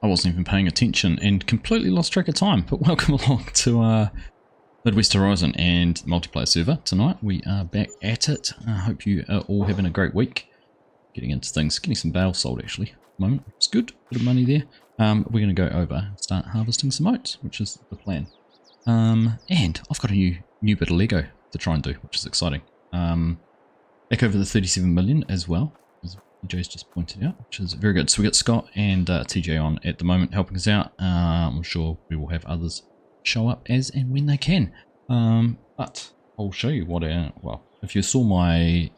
I wasn't even paying attention and completely lost track of time, but welcome along to Midwest Horizon and multiplayer server tonight. We are back at it. I hope you are all having a great week. Getting into things, getting some bales sold actually at the moment. It's good, bit of money there. We're going to go over and start harvesting some oats, which is the plan. And I've got a new bit of Lego to try and do, which is exciting. Back over the 37 million as well, as DJ's just pointed out, which is very good. So we got Scott and TJ on at the moment helping us out. I'm sure we will have others show up as and when they can. But I'll show you what well, if you saw my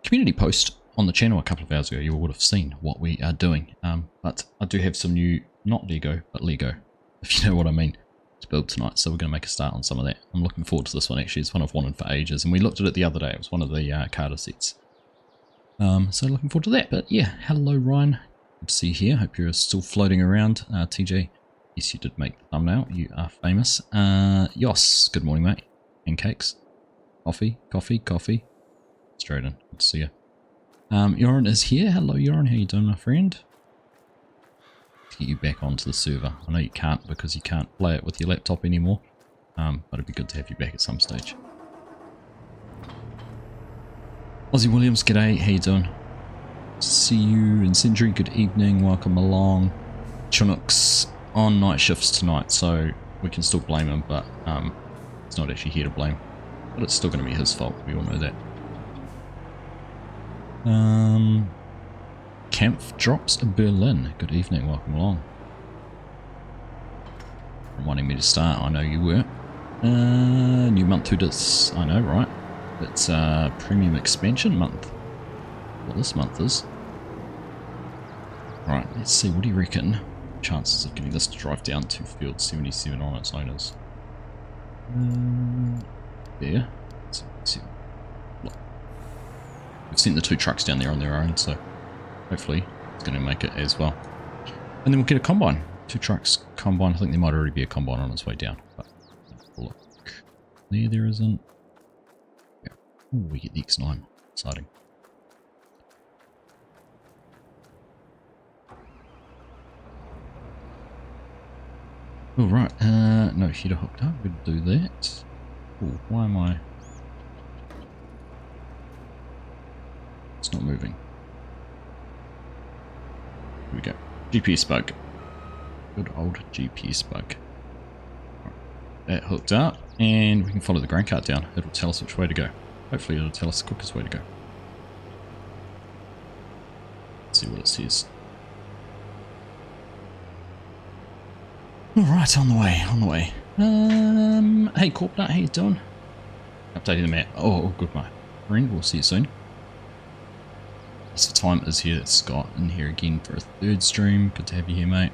community post on the channel a couple of hours ago, you would have seen what we are doing. But I do have some new, not Lego, but Lego, if you know what I mean, to build tonight. So we're going to make a start on some of that. I'm looking forward to this one actually. It's one I've wanted for ages, and we looked at it the other day. It was one of the Carter sets. So looking forward to that. But yeah, hello Ryan, good to see you here. Hope you're still floating around. TJ, yes, you did make the thumbnail. You are famous. Yos, good morning mate. Pancakes, coffee. Straight in. Good to see you. Yoran is here. Hello Yoran, how you doing my friend? Let's get you back onto the server. I know you can't because you can't play it with your laptop anymore. But it'd be good to have you back at some stage. Aussie Williams, g'day, how you doing? See you in Century, good evening, welcome along. Chinook's on night shifts tonight, so we can still blame him, but he's not actually here to blame. But it's still going to be his fault, we all know that. Kampf drops in Berlin. Good evening, welcome along. Wanting me to start, I know you were. New month to this, I know, right? It's premium expansion month. What this month is. Right, let's see, what do you reckon? Chances of getting this to drive down to field 77 on its owners. There. 77. We've sent the two trucks down there on their own, so hopefully it's going to make it as well. And then we'll get a combine. Two trucks, combine. I think there might already be a combine on its way down. But look, there isn't. Yeah. Ooh, we get the X9. Exciting. All right. No heater hooked up. We'll do that. Ooh, why am I? It's not moving. Here we go. GPS bug. Good old GPS bug. Right. That hooked up, and we can follow the grain cart down. It'll tell us which way to go. Hopefully it'll tell us the quickest way to go. Let's see what it says. Alright, on the way. Hey Corpnut, how you doing? Updating the map. Oh, good mate. Friend, we'll see you soon. So time is here. It's Scott in here again for a third stream. Good to have you here, mate.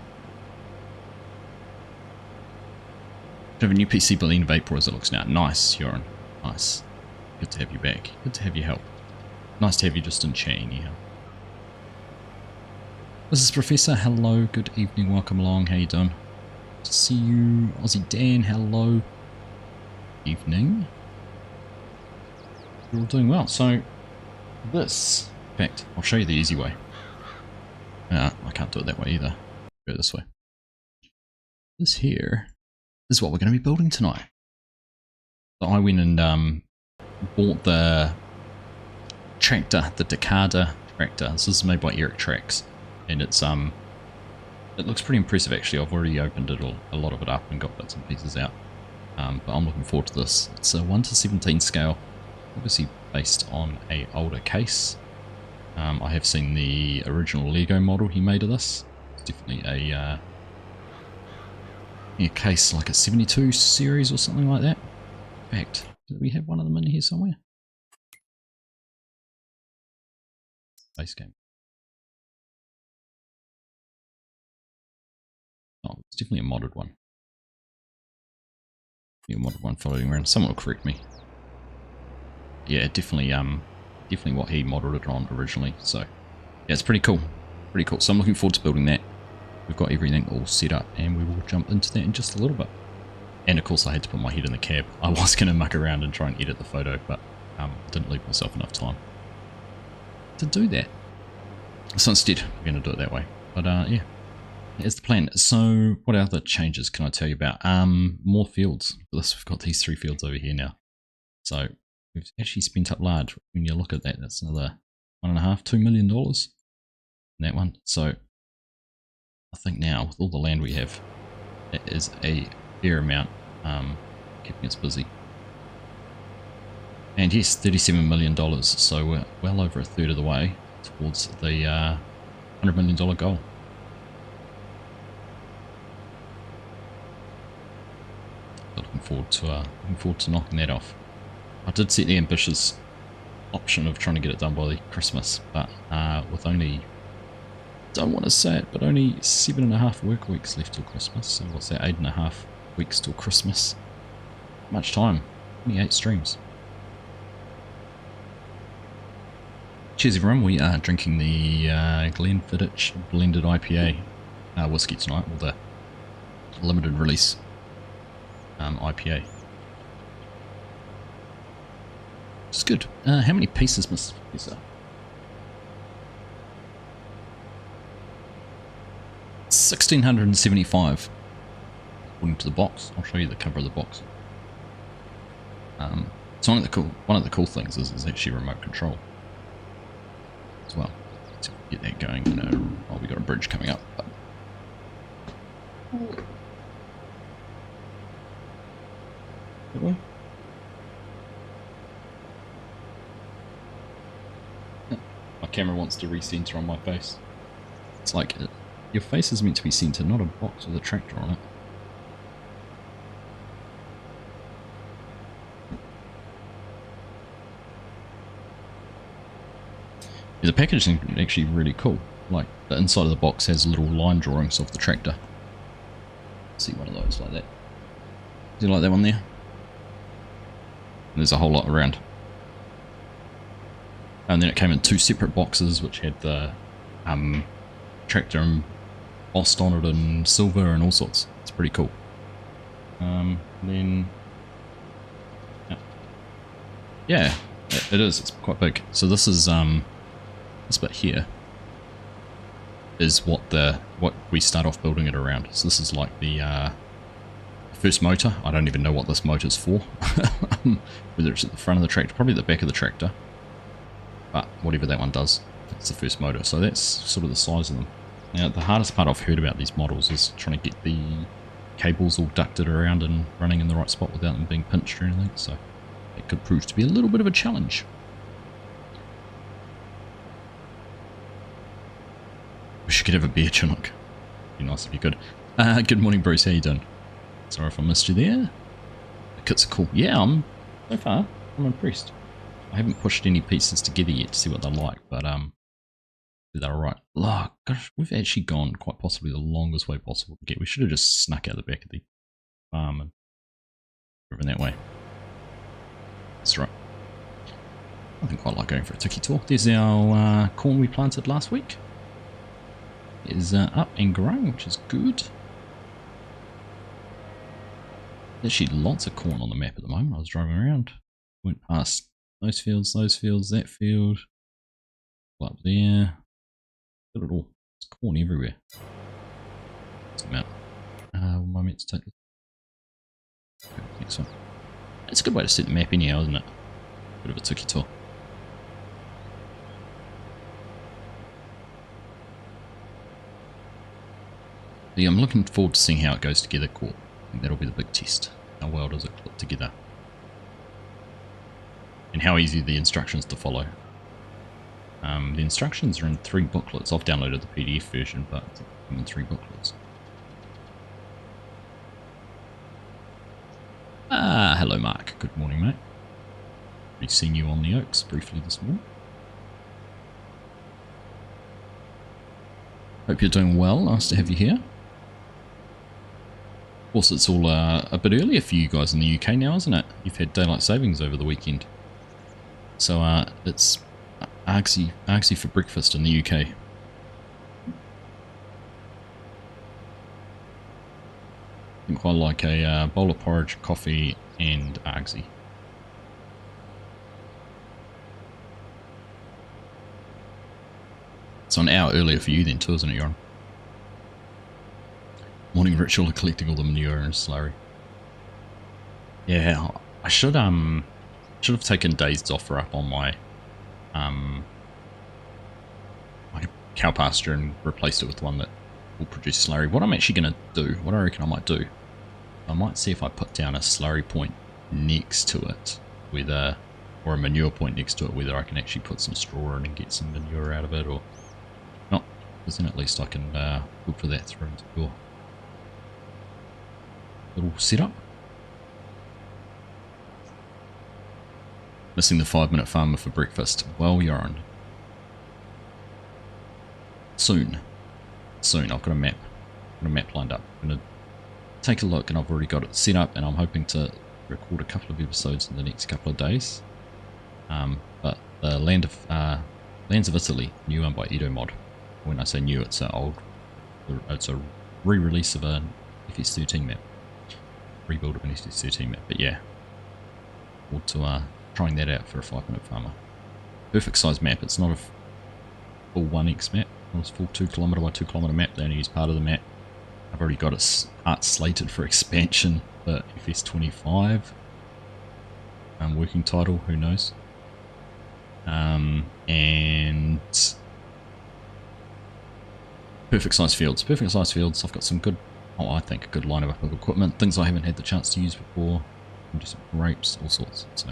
I have a new PC by the end of April as it looks now. Nice, Yoran. Nice. Good to have you back. Good to have your help. Nice to have you just in chat anyhow. This is Professor. Hello. Good evening. Welcome along. How you doing? Good to see you. Aussie Dan. Hello. Evening. You're all doing well. So this. In fact, I'll show you the easy way. I can't do it that way either. Go this way. This here is what we're going to be building tonight. So I went and bought the tractor, the Decada tractor. This is made by Eric Tracks, and it's it looks pretty impressive actually. I've already opened it a lot of it up and got bits and pieces out. But I'm looking forward to this. It's a 1:17 scale, obviously based on a older case. I have seen the original Lego model he made of this. It's definitely a case like a 72 series or something like that. In fact, do we have one of them in here somewhere? Base game. Oh, it's definitely a modded one. A modded one floating around. Someone will correct me. Yeah, definitely definitely what he modeled it on originally. So yeah, it's pretty cool. Pretty cool. So I'm looking forward to building that. We've got everything all set up and we will jump into that in just a little bit. And of course I had to put my head in the cab. I was going to muck around and try and edit the photo, but didn't leave myself enough time to do that. So instead, we're going to do it that way. But yeah, here's the plan. So what other changes can I tell you about? More fields. For this, we've got these 3 fields over here now. So we've actually spent up large. When you look at that, that's another $1.5–2 million in that one. So I think now, with all the land we have, it is a fair amount keeping us busy. And yes, $37 million, so we're well over a third of the way towards the $100 million goal. Looking forward to knocking that off. I did set the ambitious option of trying to get it done by Christmas, but with only, don't want to say it, but only 7.5 work weeks left till Christmas. So what's that, 8.5 weeks till Christmas? Much time, 28 streams. Cheers everyone, we are drinking the Glenfiddich blended IPA whiskey tonight, or the limited release IPA. It's good. How many pieces, Mr. Professor? 1,675 according to the box. I'll show you the cover of the box. So one of the cool things is actually remote control as well. So get that going. Oh, we got a bridge coming up. That way. My camera wants to recenter on my face. It's like your face is meant to be centered, not a box with a tractor on it. Yeah, the packaging is actually really cool. Like the inside of the box has little line drawings of the tractor. See one of those like that. Do you like that one there? And there's a whole lot around. And then it came in 2 separate boxes which had the tractor embossed on it in silver and all sorts. It's pretty cool. Then yeah, it is. It's quite big. So this is this bit here is what we start off building it around. So this is like the first motor. I don't even know what this motor's for. Whether it's at the front of the tractor, probably the back of the tractor. But whatever that one does, it's the first motor. So that's sort of the size of them. Now the hardest part I've heard about these models is trying to get the cables all ducted around and running in the right spot without them being pinched or anything. So it could prove to be a little bit of a challenge. Wish you could have a beer, Chinook. Be nice if you could. Good morning, Bruce. How you doing? Sorry if I missed you there. The kits are cool. Yeah, so far I'm impressed. I haven't pushed any pieces together yet to see what they're like, but they're alright. Oh gosh, we've actually gone quite possibly the longest way possible to get. We should have just snuck out the back of the farm and driven that way. That's right. I think quite like going for a tiki tour. There's our corn we planted last week. It is up and growing, which is good. There's actually lots of corn on the map at the moment. I was driving around, went past those fields, that field, up there. Got it all. There's corn everywhere. What's the map? What am I meant to take? Okay, next one. It's a good way to set the map anyhow, isn't it? Bit of a tiki tour. Yeah, I'm looking forward to seeing how it goes together, Court. I think that'll be the big test. How well does it clip together? And how easy are the instructions to follow? The instructions are in 3 booklets. I've downloaded the PDF version, but it's in 3 booklets. Hello Mark. Good morning, mate. We've seen you on the Oaks briefly this morning. Hope you're doing well. Nice to have you here. Of course, it's all a bit earlier for you guys in the UK now, isn't it? You've had daylight savings over the weekend. So it's Argsy for breakfast in the UK. I think quite like a bowl of porridge, coffee and Argsy. So So an hour earlier for you then too, isn't it, Yoran? Morning ritual of collecting all the manure and slurry. Yeah, I should have taken days off up on my my cow pasture and replaced it with one that will produce slurry. What I'm actually going to do, what I reckon I might do, I might see if I put down a slurry point next to it with a, or a manure point next to it, whether I can actually put some straw in and get some manure out of it or not, because then at least I can filter that through into your little setup. Missing the 5-minute farmer for breakfast. Well, Yoran. Soon. I've got a map. Lined up. I'm going to take a look, and I've already got it set up, and I'm hoping to record a couple of episodes in the next couple of days. But the Lands of Italy, new one by Edo Mod. When I say new, it's a re-release of an FS13 map. Rebuild of an FS13 map. But yeah, forward to trying that out for a 5-minute farmer. Perfect size map. It's not a full 1x map. It's a full 2 km by 2 km map. They only use part of the map. I've already got it art slated for expansion for FS25. Working title, who knows? And perfect size fields. Perfect size fields. I've got some good, I think a good lineup of equipment. Things I haven't had the chance to use before. Just grapes, all sorts. So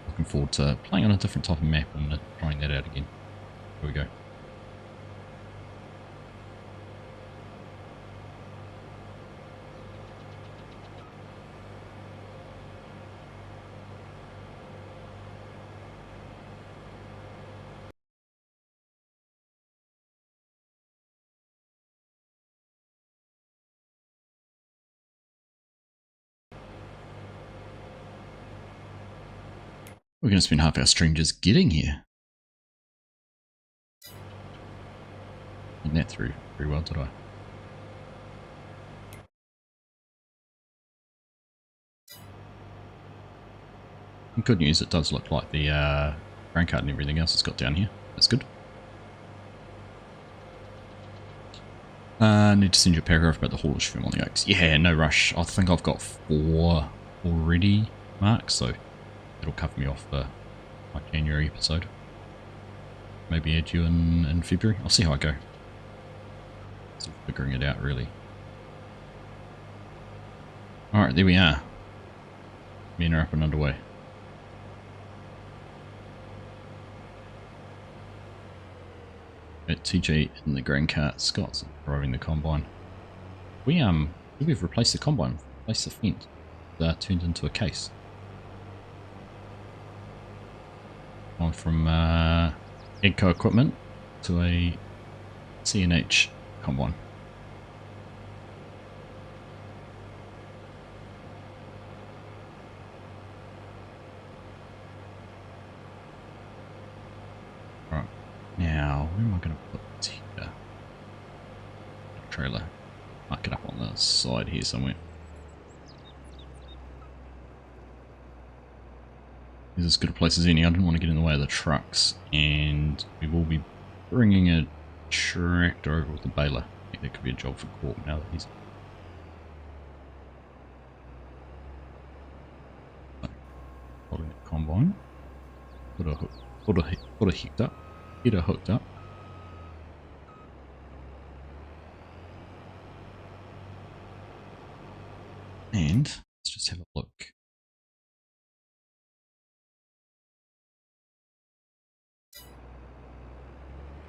looking forward to playing on a different type of map and trying that out again. Here we go. We're going to spend half our stream just getting here. Getting that through very well, did I? And good news, it does look like the ground cart and everything else has got down here. That's good. Need to send you a paragraph about the haulage firm on the Oaks. Yeah, no rush. I think I've got 4 already marked, so it'll cover me off for my January episode. Maybe add you in February. I'll see how I go. Still figuring it out, really. Alright, there we are. Men are up and underway. At TJ in the grain cart, Scott's driving the combine. We've replaced the combine, replaced the fence. Turned into a case. Gone from Egco equipment to a CNH combine. Right, now where am I going to put this here? Trailer. Mark it up on the side here somewhere. This is as good a place as any. I didn't want to get in the way of the trucks, and we will be bringing a tractor over with the baler. I think that could be a job for Corp now that he's holding the combine. Put a hooked up. Get her hooked up. And let's just have a look.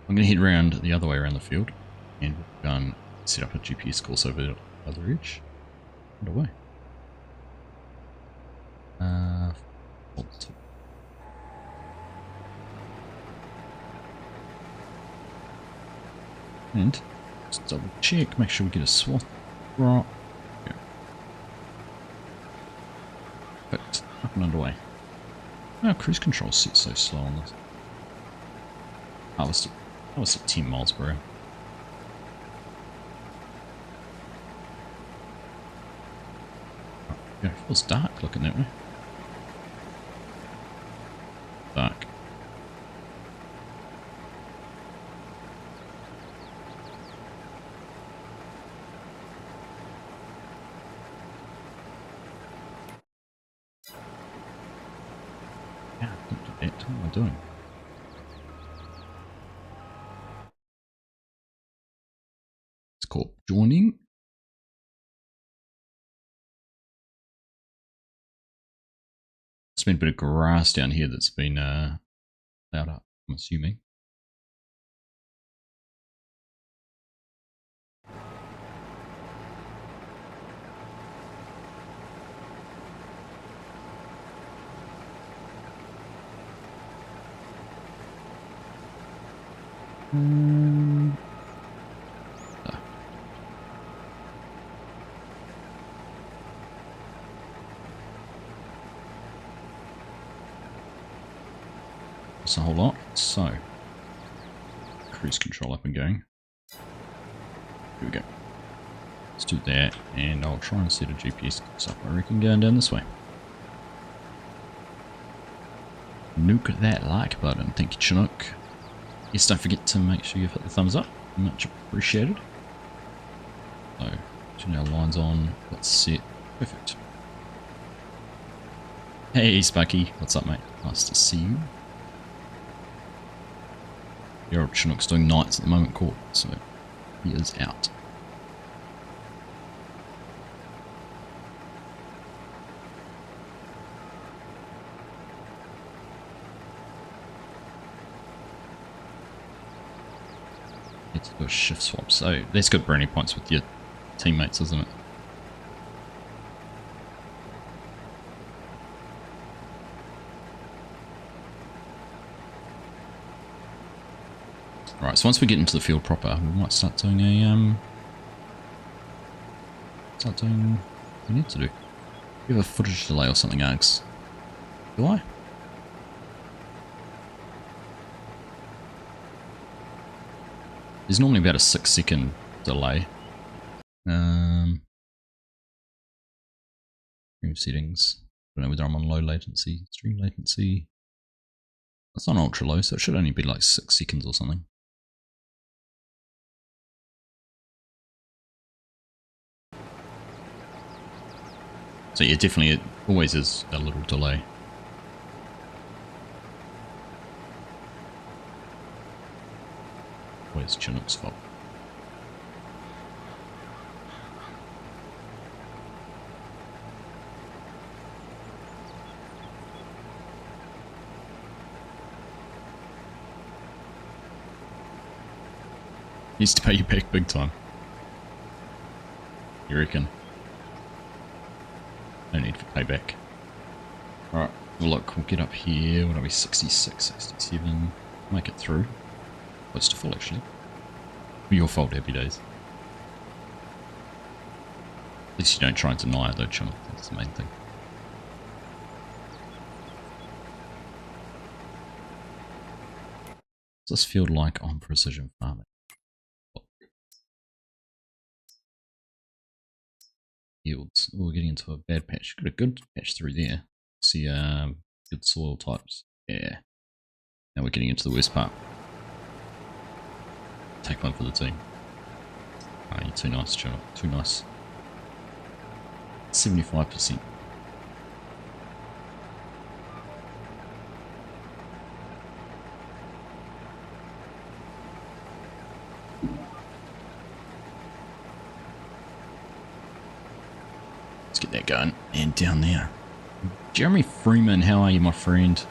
I'm going to head around the other way around the field, and we'll go and set up a GPS course over the other edge. And away. And just double check, make sure we get a swat right. Yeah. But up and underway. Oh, cruise control sits so slow on this. That was at 10 miles per hour. Yeah, it feels dark looking that way. Dark. What am I doing? It's called joining. There's been a bit of grass down here that's been plowed up, I'm assuming. That's a whole lot. So, cruise control up and going. Here we go. Let's do that, and I'll try and set a GPS up. I reckon going down this way. Nuke that like button. Thank you, Chinook. Yes, don't forget to make sure you've hit the thumbs up. Much appreciated. So, turn our lines on. Let's set. Perfect. Hey, Sparky. What's up, mate? Nice to see you. Your Chinook's doing nights at the moment, cool. So, he is out. Need to do a shift swap. So, that's good brownie points with your teammates, isn't it? Right, so once we get into the field proper, we might start doing a, what we need to do. We have a footage delay or something, Args. Do I? There's normally about a 6-second delay. Stream settings. I don't know whether I'm on low latency. Stream latency. That's not ultra low, so it should only be like 6 seconds or something. So yeah, definitely it always is a little delay. Where's Chinook's fault? Needs to pay you back big time. You reckon? No need for payback. Alright, well look, we'll get up here. What are we, 66, 67? Make it through. Close to full actually. Your fault, happy days. At least you don't try and deny it though, Chinook. That's the main thing. What's this field like on precision farming? Yields. Oh, we're getting into a bad patch. Got a good patch through there. See, good soil types. Yeah. Now we're getting into the worst part. Take one for the team. Oh, you're too nice, Chinook. Too nice. 75%. Let's get that going. And down there. Jeremy Freeman, how are you, my friend?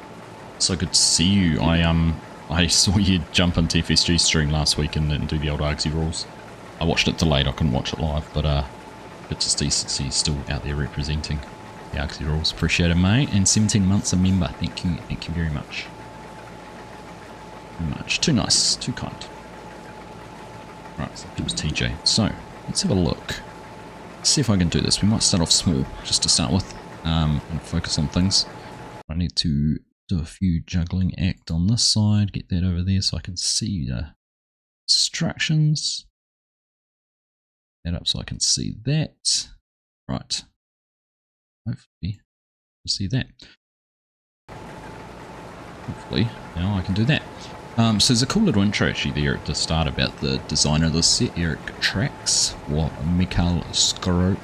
So good to see you. I saw you jump into FSG stream last week and do the old Argsy rules. I watched it delayed, I couldn't watch it live, but good to see you still out there representing the Argsy rules. Appreciate it, mate. And 17 months a member. Thank you very much. Very much. Too nice, too kind. Right, so it was TJ. So, let's have a look. Let's see if I can do this. We might start off small, just to start with, and focus on things. I need to do a few juggling act on this side, get that over there so I can see the instructions. That up so I can see that. Right. Hopefully you see that. Hopefully now I can do that. So there's a cool little intro actually there at the start about the designer of this set, Eric Trax, or Mikhail Skorupka.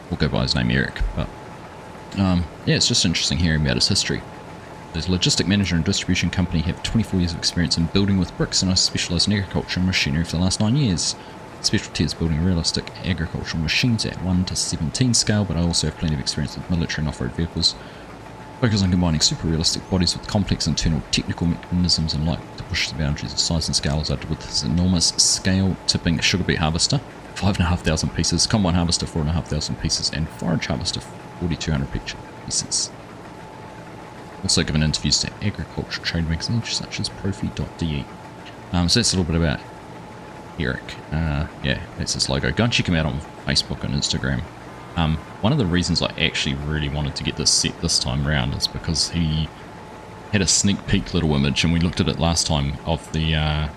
We'll go by his name Eric, but Yeah, it's just interesting hearing about his history. As a logistic manager and distribution company, have 24 years of experience in building with bricks, and I specialise in agriculture and machinery for the last 9 years. Specialty is building realistic agricultural machines at 1 to 17 scale, but I also have plenty of experience with military and off-road vehicles. Focus on combining super realistic bodies with complex internal technical mechanisms, and like to push the boundaries of size and scale as I did with this enormous scale tipping sugar beet harvester, 5,500 pieces, combine harvester 4,500 pieces, and forage harvester 4,200 pieces. Also given interviews to agriculture trade magazines such as Profi.de. So that's a little bit about Eric. Yeah, that's his logo. Go and check him out on Facebook and Instagram. One of the reasons I actually really wanted to get this set this time round is because he had a sneak peek little image, and we looked at it last time, of the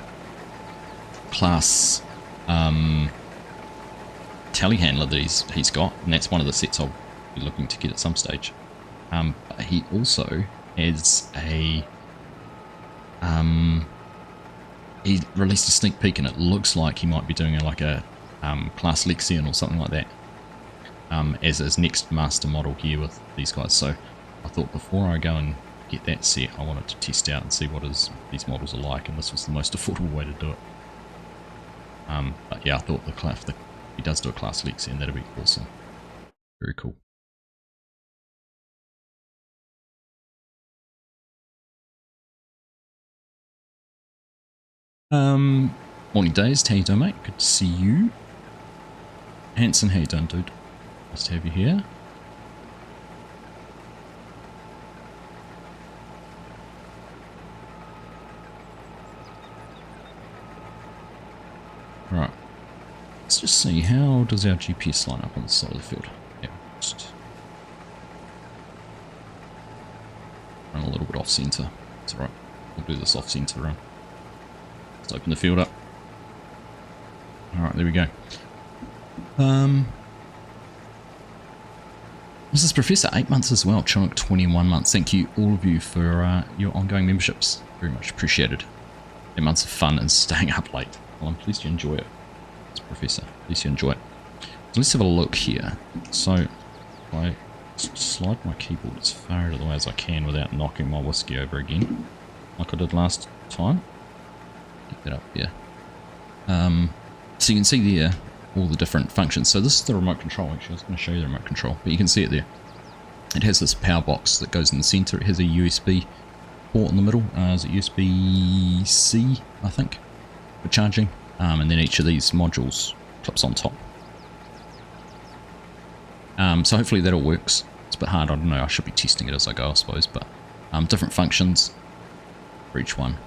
class telehandler that he's got, and that's one of the sets I'll be looking to get at some stage. But he also has a he released a sneak peek, and it looks like he might be doing like a class Lexion or something like that as his next master model here with these guys. So I thought before I go and get that set, I wanted to test out and see what these models are like, and this was the most affordable way to do it. But yeah, I thought if he does do a class Lexion, that'd be awesome. Very cool. Morning Days, how you doing, mate? Good to see you. Hanson, how you doing, dude? Nice to have you here. Right. Let's just see, how does our GPS line up on the side of the field? Yeah, just run a little bit off center. It's alright. We'll do this off center run. Let's open the field up. Alright, there we go. This is Professor, 8 months as well. Chinook, 21 months. Thank you, all of you, for your ongoing memberships. Very much appreciated. 8 months of fun and staying up late. Well, I'm pleased you enjoy it. It's Professor. Pleased you enjoy it. So let's have a look here. So I slide my keyboard as far out of the way as I can without knocking my whiskey over again, like I did last time. Get that up here. So you can see there all the different functions. So this is the remote control. Actually, I was going to show you the remote control, but you can see it there. It has this power box that goes in the center. It has a USB port in the middle. Is it USB-C, I think, for charging? And then each of these modules clips on top. So hopefully that all works. It's a bit hard, I don't know, I should be testing it as I go, I suppose, but different functions for each one.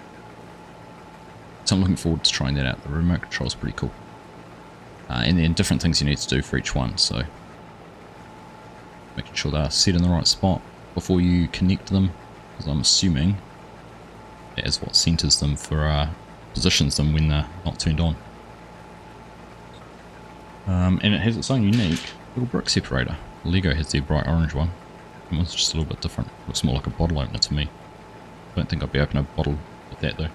So I'm looking forward to trying that out. The remote control is pretty cool. And then different things you need to do for each one, so making sure they're set in the right spot before you connect them, because I'm assuming that is what centers them for positions them when they're not turned on. And it has its own unique little brick separator. Lego has their bright orange one. It was just a little bit different. Looks more like a bottle opener to me. Don't think I'd be opening a bottle with that though.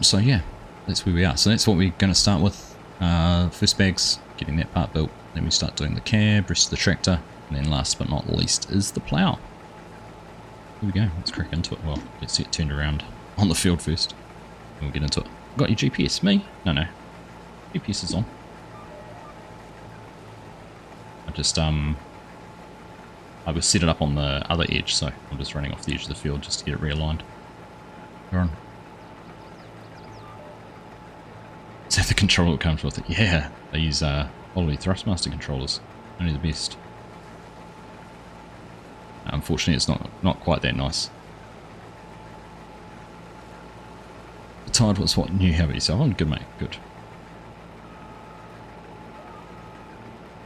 So yeah, that's where we are. So that's what we're going to start with. First bags, getting that part built. Then we start doing the cab, rest of the tractor, and then last but not least is the plough. Here we go, let's crack into it. Well, let's get turned around on the field first, and we'll get into it. Got your GPS? Me? No. GPS is on. I just, I was set it up on the other edge, so I'm just running off the edge of the field just to get it realigned. You're on. Is that the controller that comes with it? Yeah, they use quality Thrustmaster controllers. Only the best. Unfortunately, it's not quite that nice. The tide was what new habit yourself. Oh, good mate, good.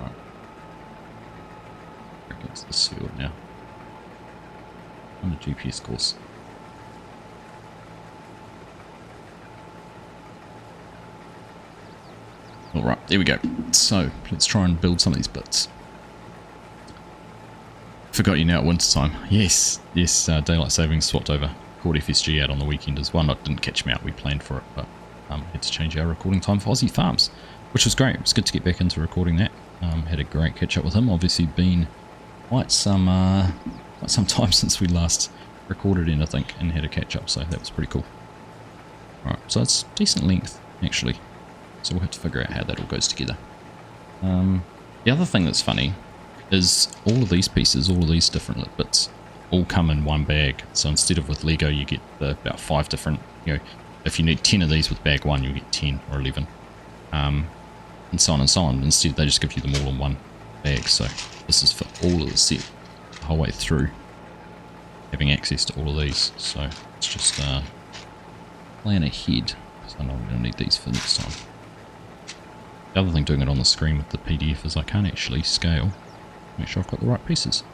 Right. Back into this field now. On the GPS course. Alright, there we go. So, let's try and build some of these bits. Forgot you now at winter time. Yes, daylight savings swapped over. Caught FSG out on the weekend as well. I didn't catch me out, we planned for it, but had to change our recording time for Aussie Farms. which was great. It was good to get back into recording that. Had a great catch up with him. Obviously been quite some time since we last recorded anything and had a catch up, so that was pretty cool. Alright, so it's decent length actually, so we'll have to figure out how that all goes together. The other thing that's funny is all of these pieces, all of these different bits, all come in one bag. So instead of with Lego you get about 5 different, if you need 10 of these with bag 1 you'll get 10 or 11, and so on and so on. Instead they just give you them all in one bag, so this is for all of the set the whole way through, having access to all of these. So it's just plan ahead, so I know I'm going to need these for next time. The other thing doing it on the screen with the PDF is I can't actually scale, make sure I've got the right pieces,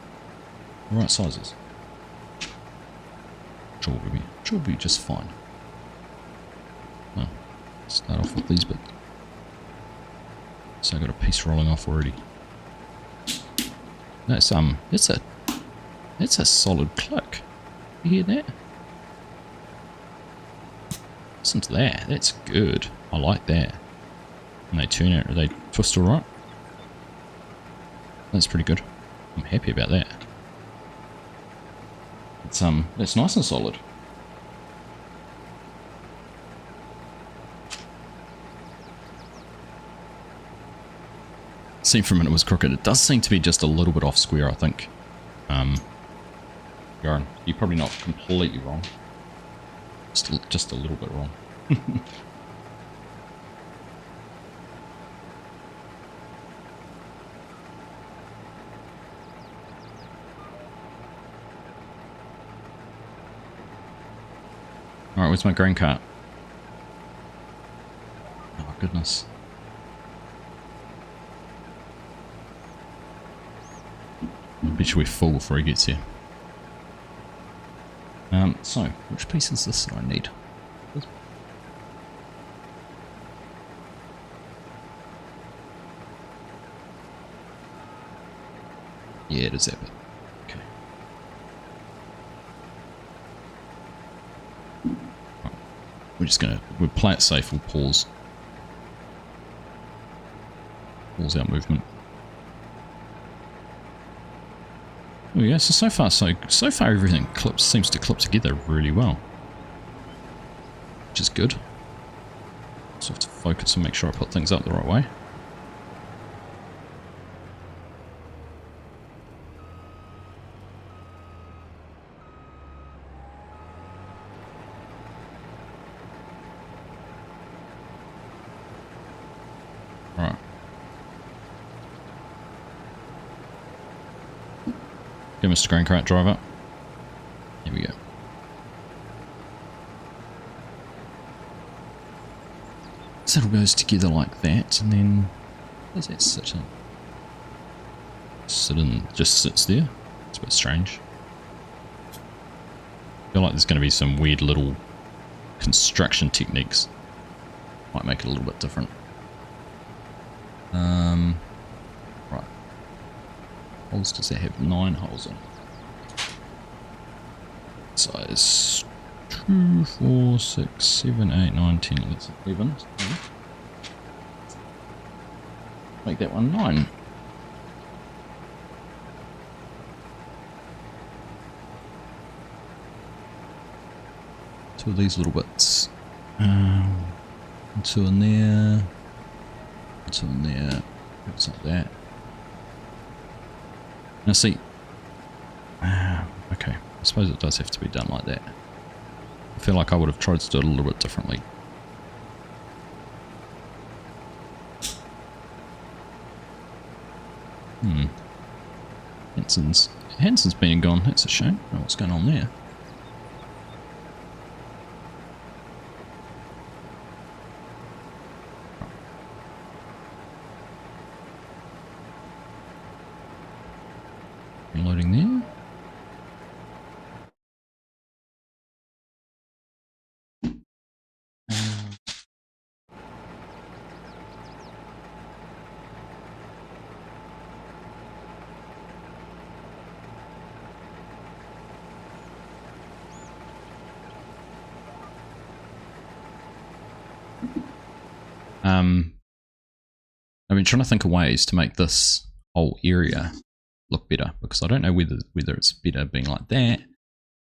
the right sizes. Sure will be just fine. Well, start off with these bits. So I got a piece rolling off already. That's it's a solid click. You hear that? Listen to that. That's good. I like that. And they turn it. They twist all right. That's pretty good. I'm happy about that. It's nice and solid. Seen for a minute was crooked. It does seem to be just a little bit off square, I think. Yaron, you're probably not completely wrong. Just a little bit wrong. Alright, where's my grain cart? Oh goodness. I bet you we're full before he gets here. So, which piece is this that I need? Yeah, it is that bit. Okay. Right. We'll play it safe, we'll pause. Pause our movement. There we go. So far everything seems to clip together really well, which is good. So I have to focus and make sure I put things up the right way. Right. Okay, Mr. Grain Cart Driver. Here we go. So it all goes together like that, and then where's that sit in? Just sits there. It's a bit strange. I feel like there's going to be some weird little construction techniques. Might make it a little bit different. Right. Holes does that have? 9 holes in it. Size 2, 4, 6, 7, 8, 9, 10, 11. Make that one 9. Two of these little bits. 2 in there. 2 in there. It's like that. Now see, okay, I suppose it does have to be done like that. I feel like I would have tried to do it a little bit differently. Hanson's been and gone, that's a shame. I don't know what's going on there. Loading there. been trying to think of ways to make this whole area look better, because I don't know whether it's better being like that,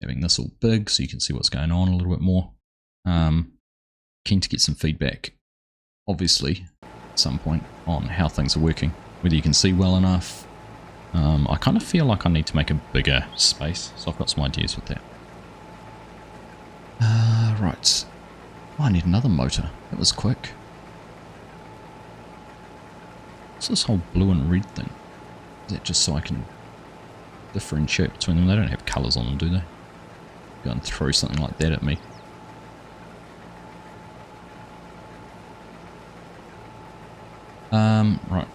having this all big so you can see what's going on a little bit more. Keen to get some feedback, obviously, at some point on how things are working, whether you can see well enough. I kind of feel like I need to make a bigger space, so I've got some ideas with that. Right. Oh, I need another motor. That was quick. What's this whole blue and red thing? Is that just so I can differentiate between them? They don't have colours on them, do they? Go and throw something like that at me. Right.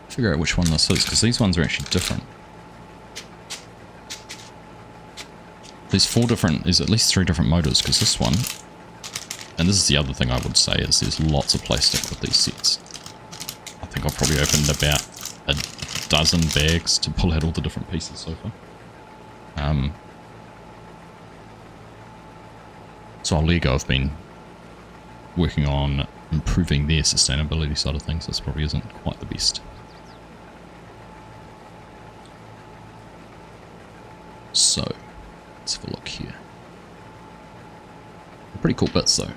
Figure out which one this is, because these ones are actually different. There's at least 3 different motors, because this one, and this is the other thing I would say, is there's lots of plastic with these sets. I think I've probably opened about a dozen bags to pull out all the different pieces so far. So Lego have been working on improving their sustainability side of things. This probably isn't quite the best. So, let's have a look here. Pretty cool bits though.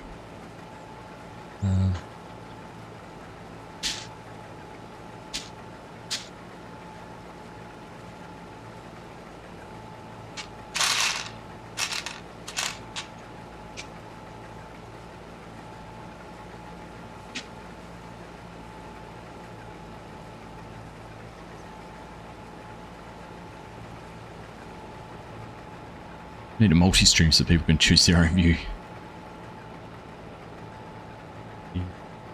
Need a multi-stream so people can choose their own view.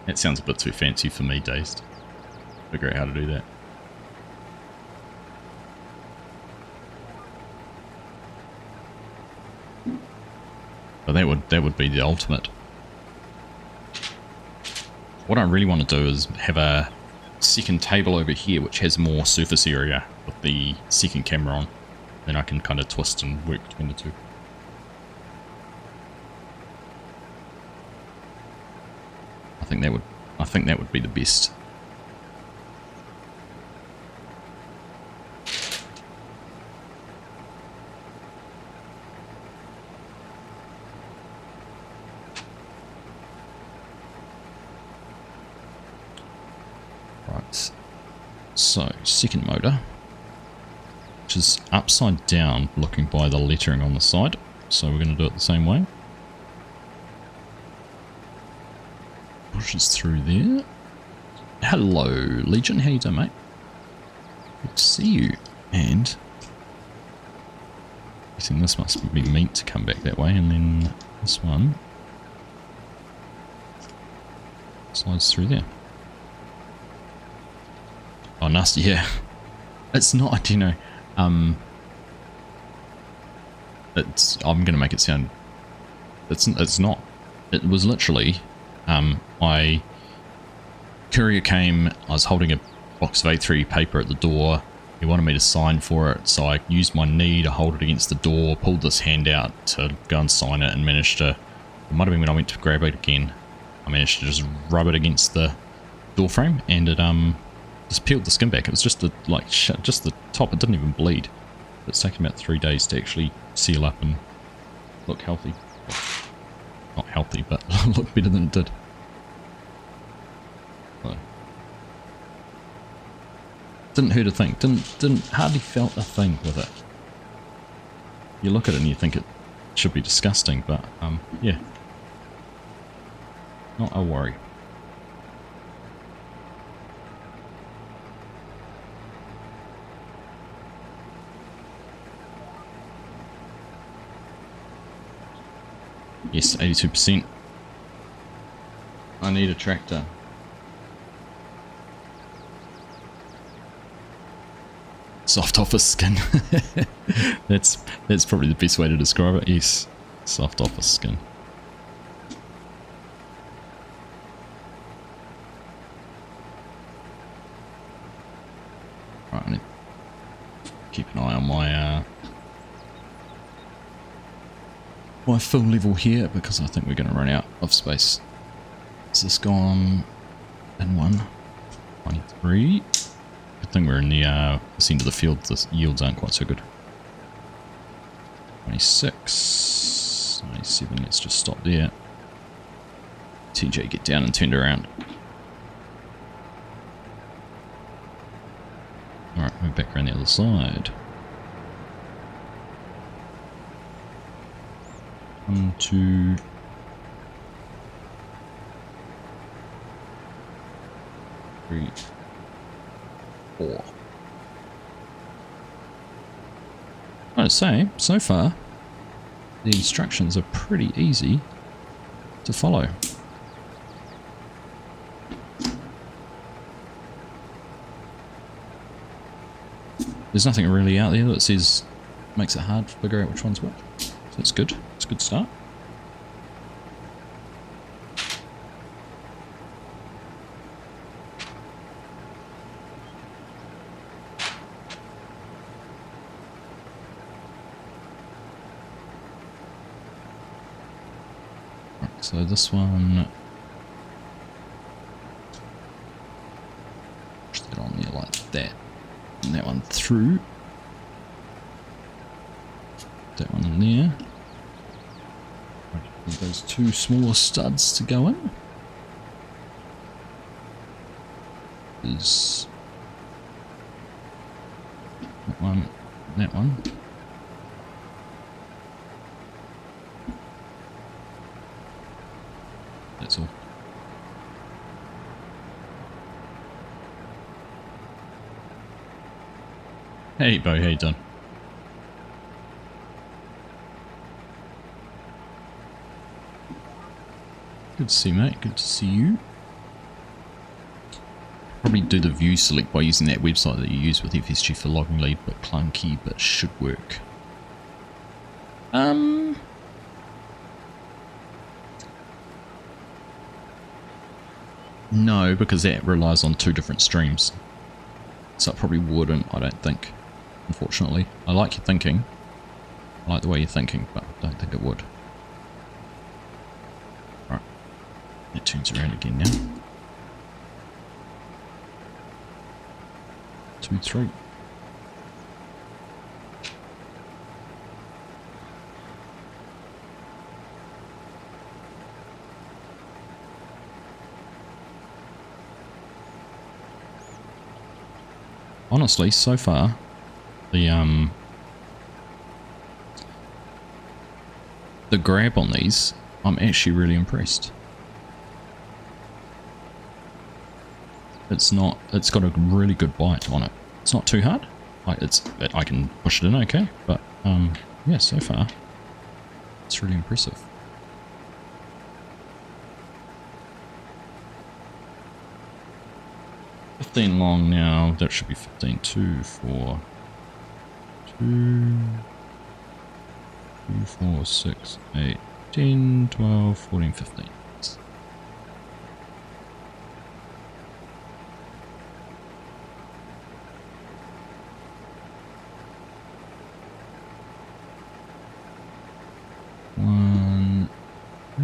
That sounds a bit too fancy for me, Dazed. Figure out how to do that. But that would be the ultimate. What I really want to do is have a second table over here which has more surface area with the second camera on. Then I can kind of twist and work between the two. I think that would be the best. Right. So, second motor, which is upside down looking by the lettering on the side, so we're going to do it the same way. Pushes through there. Hello Legion, how you doing, mate? Good to see you. And I think this must be meant to come back that way, and then this one slides through there. Oh, nasty, yeah. It's not, you know, I'm gonna make it sound, it's not, it was literally, courier came, I was holding a box of A3 paper at the door, he wanted me to sign for it, so I used my knee to hold it against the door, pulled this hand out to go and sign it, and managed to, it might have been when I went to grab it again, I managed to just rub it against the door frame, and it just peeled the skin back. It was just the, like, just the top, it didn't even bleed. It's taken about 3 days to actually seal up and look healthy. Not healthy, but look better than it did. So, didn't hurt a thing. Didn't hardly felt a thing with it. You look at it and you think it should be disgusting, but yeah, not a worry. Yes, 82%. I need a tractor. Soft office skin. That's probably the best way to describe it. Yes, soft office skin. Right, I need to keep an eye on my my full level here because I think we're going to run out of space. Is this gone in 1? 23. Good thing we're in the this end of the field. The yields aren't quite so good. 26. 97. Let's just stop there. TJ, get down and turned around. Alright, we're back around the other side. 1, 2, 3, 4. I'd say, so far, the instructions are pretty easy to follow. There's nothing really out there that says, makes it hard to figure out which one's what. So that's good. It's a good start. Right, so this one, push that on there like that. And that one through. That one in there. Right, those two smaller studs to go in. There's that one, that one. That's all. Hey Bo, how you doing? Good to see you, mate. Good to see you. Probably do the view select by using that website that you use with FSG for logging lead, but clunky, but should work. No, because that relies on 2 different streams. So it probably wouldn't, I don't think. Unfortunately. I like your thinking. I like the way you're thinking, but I don't think it would. Alright. It turns around again now. 2, 3. Honestly, so far, the grab on these, I'm actually really impressed. It's got a really good bite on it. It's not too hard. I can push it in okay, but yeah, so far, it's really impressive. Long now, that should be 15, 2, 4, 2, 4, 6, 8, 10, 12, 14, 15. One, 2,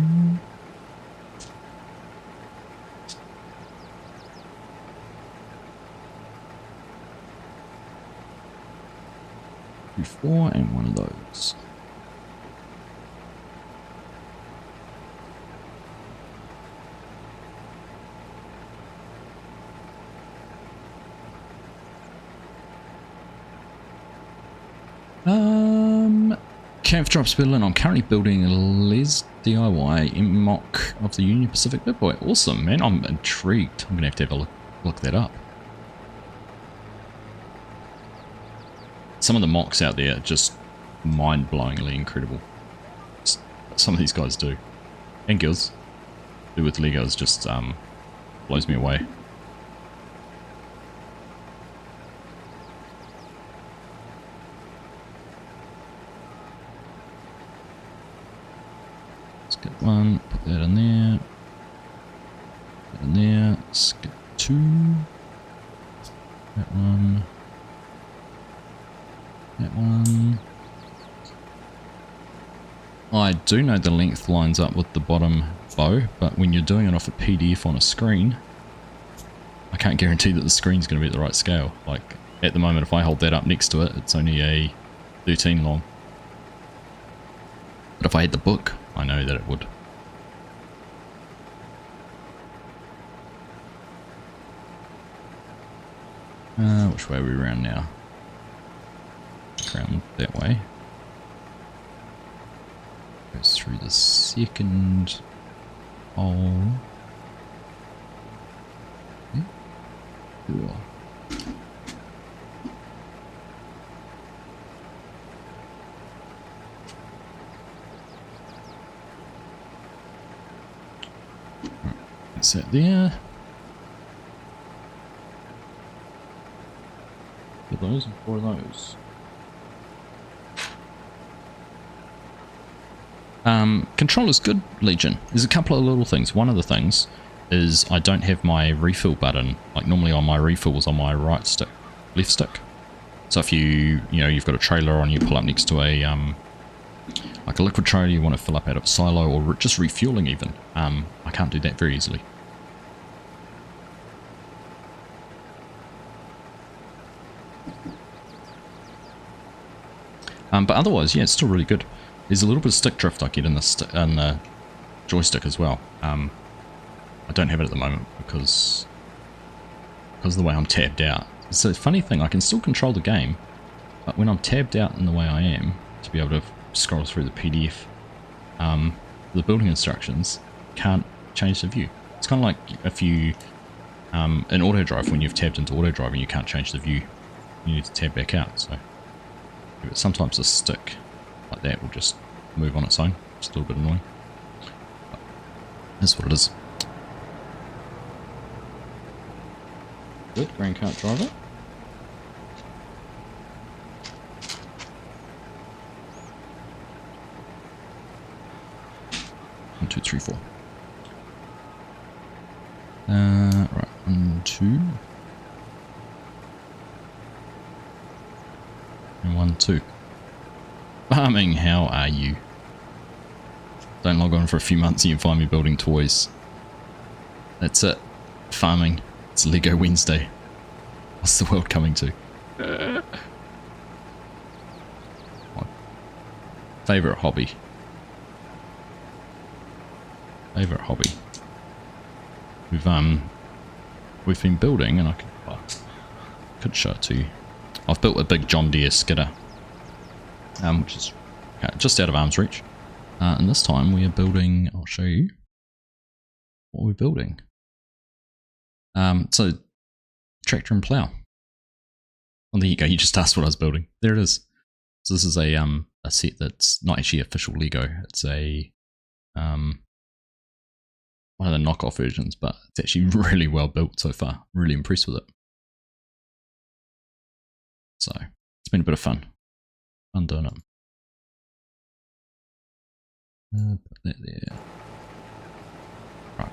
4, and one of those. Camp Drops Berlin. I'm currently building a Les DIY mock of the Union Pacific Big Boy. Awesome, man. I'm intrigued. I'm going to have a look that up. Some of the mocks out there are just mind-blowingly incredible. Some of these guys do. And girls do with Legos just blows me away. Let's get one, put that in there. Put that in there. Let's get 2. That one. That one. I do know the length lines up with the bottom bow, but when you're doing it off a PDF on a screen, I can't guarantee that the screen's going to be at the right scale. Like, at the moment, if I hold that up next to it, it's only a 13 long. But if I had the book, I know that it would. Which way are we around now? Around that way. Goes through the second hole. Cool. That's it there. For those and for those. Controller's good, Legion. There's a couple of little things. One of the things is I don't have my refill button. Like normally on my refills on my right stick, left stick. So if you've got a trailer on, you pull up next to a like a liquid trailer, you want to fill up out of a silo or just refueling even. I can't do that very easily. But otherwise, yeah, it's still really good. There's a little bit of stick drift I get in the joystick as well. I don't have it at the moment because of the way I'm tabbed out. It's a funny thing, I can still control the game, but when I'm tabbed out in the way I am, to be able to scroll through the PDF, the building instructions, can't change the view. It's kind of like if you, in auto drive, when you've tabbed into auto drive and you can't change the view, you need to tab back out. So sometimes a stick like that will just move on its own. It's a little bit annoying. But that's what it is. Good, grain cart driver. 1, 2, 3, 4. Right, 1, 2. And 1, 2. Farming, how are you? Don't log on for a few months and you find me building toys. That's it. Farming. It's Lego Wednesday. What's the world coming to? My favourite hobby. Favourite hobby. We've been building, and I could show it to you. I've built a big John Deere skidder, which is just out of arm's reach. And this time we are building, I'll show you what we're building. So tractor and plough. Well, there you go, you just asked what I was building. There it is. So this is a set that's not actually official Lego. It's a one of the knockoff versions, but it's actually really well built so far. Really impressed with it. So it's been a bit of fun. Fun doing it. Put that there. Right.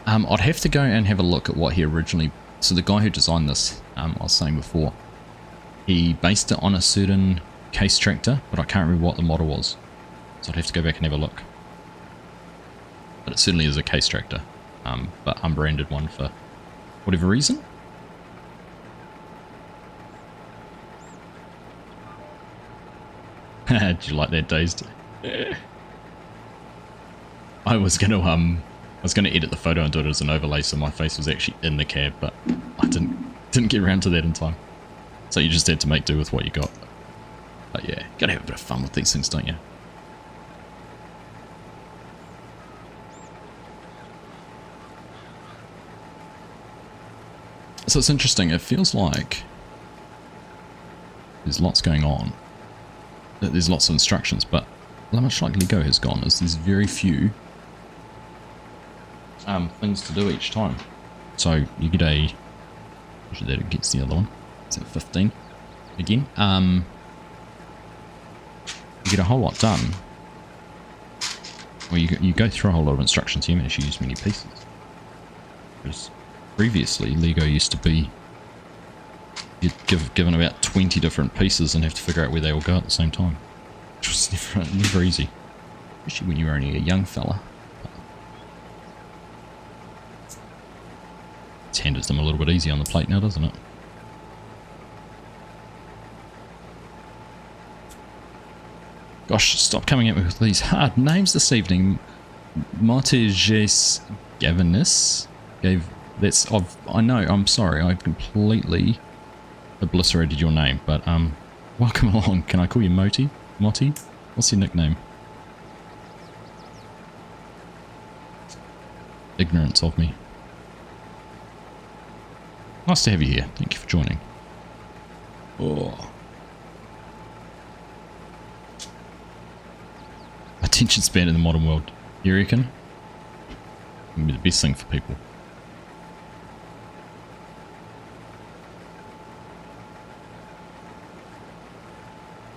I'd have to go and have a look at what he originally... So the guy who designed this, I was saying before, he based it on a certain case tractor, but I can't remember what the model was. So I'd have to go back and have a look. But it certainly is a case tractor, but unbranded one for whatever reason. Did you like that, Dazed? I was gonna edit the photo and do it as an overlay, so my face was actually in the cab, but I didn't get around to that in time. So you just had to make do with what you got. But yeah, gotta have a bit of fun with these things, don't you? So it's interesting, it feels like there's lots going on. There's lots of instructions, but how much like Lego has gone is there's very few things to do each time. So you get a... Actually that gets the other one. It's at 15 again. You get a whole lot done. Well, you go through a whole lot of instructions, you haven't actually used many pieces. Because previously Lego used to be You'd given about 20 different pieces and have to figure out where they all go at the same time. Which was never easy. Especially when you're only a young fella. It's handed them a little bit easy on the plate now, doesn't it? Gosh, stop coming at me with these hard names this evening. Martiges Gavinus that's I know, I'm sorry, I've completely obliterated your name, but welcome along. Can I call you Moti? Moti? What's your nickname? Ignorance of me. Nice to have you here. Thank you for joining. Oh. Attention span in the modern world. You reckon? It'd be the best thing for people.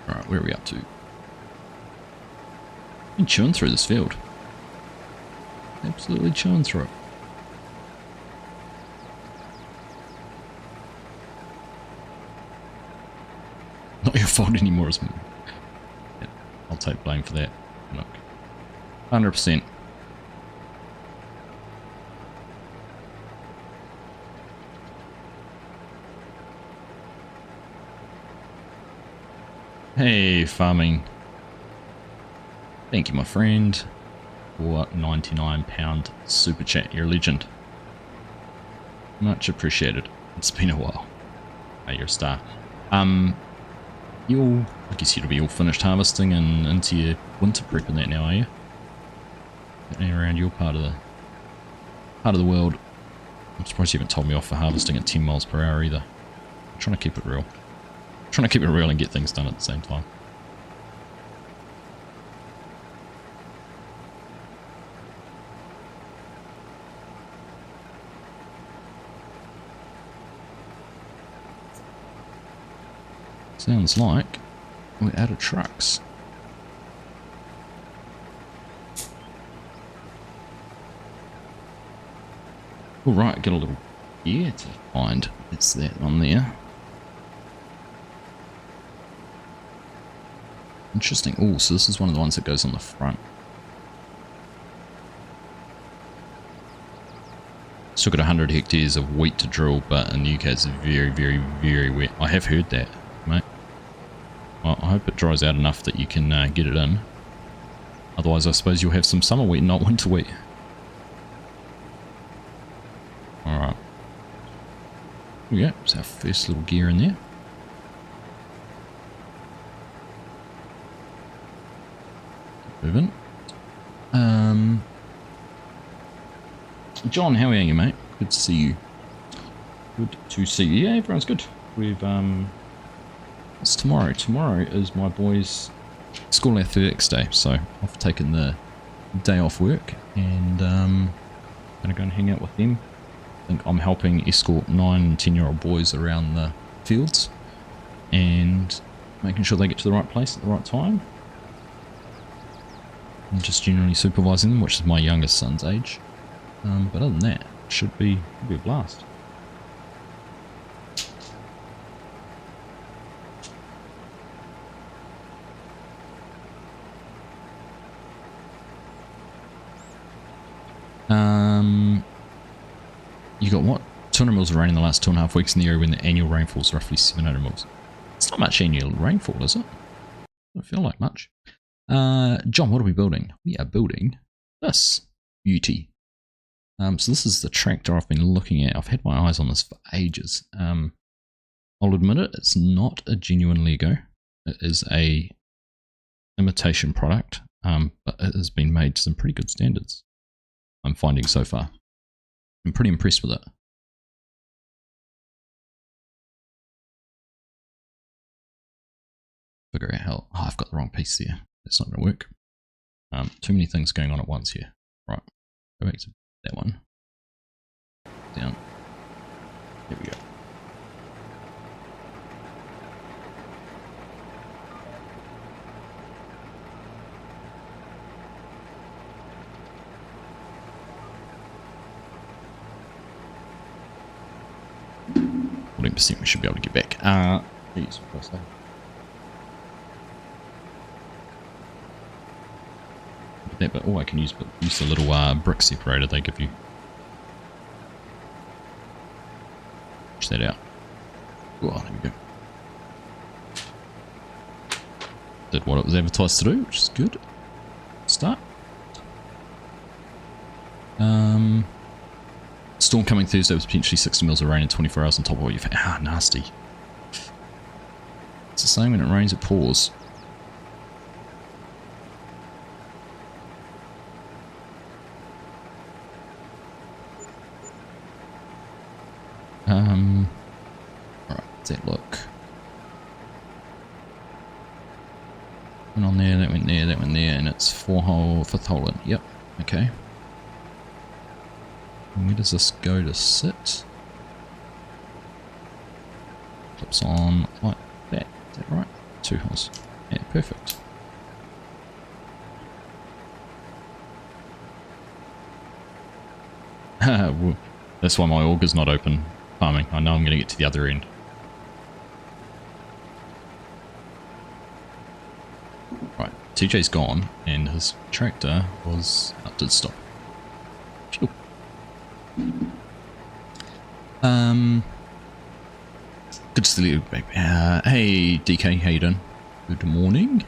Alright, where are we up to? Been chewing through this field. Absolutely chewing through it. Not your fault anymore, isn't it? Yeah, I'll take blame for that. Look. 100%. Hey, farming. Thank you, my friend, for £99 super chat. You're a legend. Much appreciated. It's been a while. Hey, you're a star. I guess you'll be all finished harvesting and into your winter prep and that now, are you? Getting around your part of the world. I'm surprised you haven't told me off for harvesting at 10 miles per hour either. I'm trying to keep it real. Trying to keep it real and get things done at the same time. Sounds like we're out of trucks. Alright, get a little gear to find. It's that on there. Interesting. Oh, so this is one of the ones that goes on the front. Still got 100 hectares of wheat to drill, but in the UK it's very, very, very wet. I have heard that, mate. I hope it dries out enough that you can get it in. Otherwise, I suppose you'll have some summer wheat, not winter wheat. Alright. Here we go. It's our first little gear in there. Moving. John, how are you, mate? Good to see you. Good to see you. Yeah, everyone's good. We've it's tomorrow. Tomorrow is my boys' school athletics day, so I've taken the day off work and gonna go and hang out with them. I think I'm helping escort 9 and 10-year-old boys around the fields and making sure they get to the right place at the right time. And just generally supervising them, which is my youngest son's age. But other than that, it should be a blast. You got what? 200 mils of rain in the last 2.5 weeks in the area when the annual rainfall is roughly 700 mils. It's not much annual rainfall, is it? Doesn't feel like much. John, what are we building? We are building this beauty. So this is the tractor I've been looking at. I've had my eyes on this for ages. I'll admit it, it's not a genuine Lego. It is a imitation product, but it has been made to some pretty good standards, I'm finding so far. I'm pretty impressed with it. Figure out how... Oh, I've got the wrong piece there. That's not going to work. Too many things going on at once here. Right, go back to that one. Down. There we go. 14% we should be able to get back. Geez, what did I say? That, but I can use the little brick separator they give you. Push that out. Oh, there we go. Did what it was advertised to do, which is good. Start. Storm coming Thursday with potentially 60 mils of rain in 24 hours on top of what you've... Ah, nasty. It's the same when it rains, it pours. Alright, does that look? Went on there, that went there, that went there, and it's 5th hole in. Yep, okay. And where does this go to sit? Clips on like that. Is that right? 2 holes. Yeah, perfect. Well, that's why my auger's not open farming. I know I'm going to get to the other end. Right, TJ's gone, and his tractor did stop. Phew. Good to see you, baby. Hey, DK, how you doing? Good morning.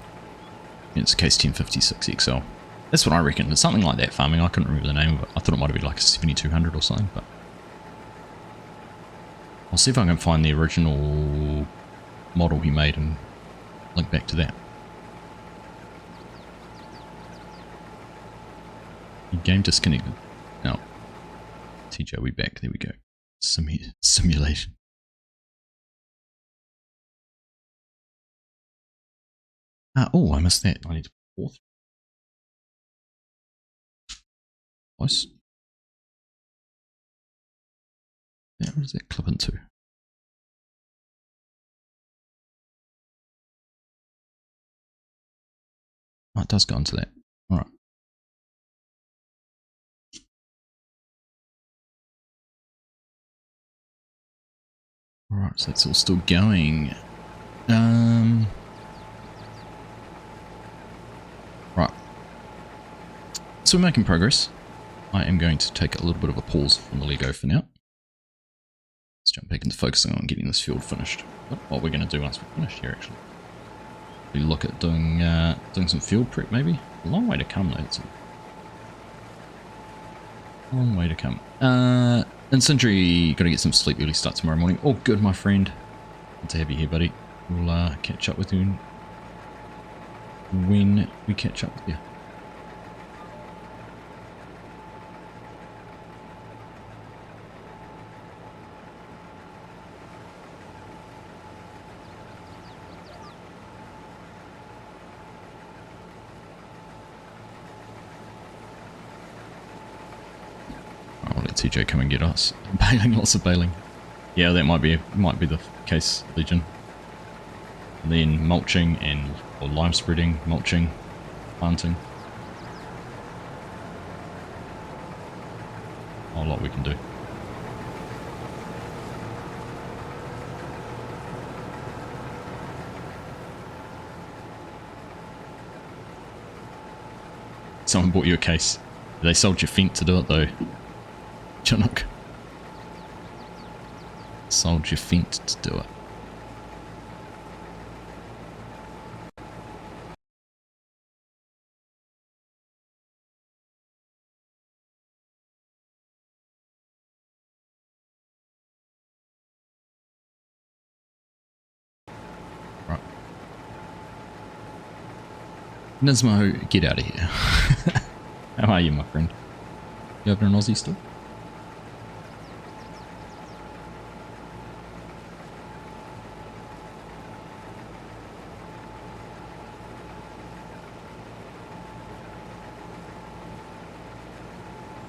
It's a case 1056 XL. That's what I reckon. It's something like that farming. I couldn't remember the name of it. I thought it might have been like a 7200 or something, but I'll see if I can find the original model he made and link back to that. Game disconnected. No. TJ, we back. There we go. Simulation. Oh, I missed that. I need to put 4th. Close. Yeah, where does that clip into? Oh, it does go into that. Alright. Alright, so that's all still going. Right. So we're making progress. I am going to take a little bit of a pause from the Lego for now. Let's jump back into focusing on getting this field finished. What we're going to do once we're finished here, actually. We look at doing some field prep, maybe. A long way to come, though. It's a long way to come. And Sindri, got to get some sleep, early start tomorrow morning. Oh, good, my friend. Good to have you here, buddy. We'll catch up with you when we catch up with you. I'll let TJ come and get us. Bailing, lots of bailing. Yeah, that might be the case, Legion. And then mulching or lime spreading, mulching, planting. A lot we can do. Someone bought you a case. They sold you Fent to do it though. Chinook. Sold you Fent to do it. Right. Nismo, get out of here. How are you, my friend? You having an Aussie still?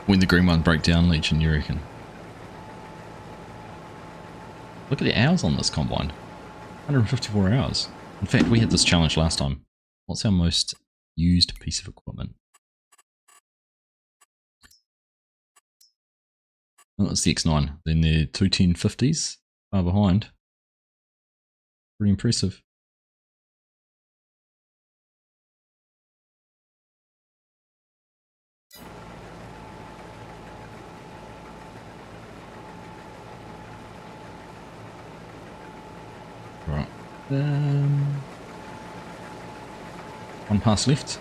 When the green one break down, Legion, you reckon? Look at the hours on this combine. 154 hours. In fact, we had this challenge last time. What's our most used piece of equipment? Oh, it's the X9. Then the 21050s, far behind. Pretty impressive. Right. One pass left.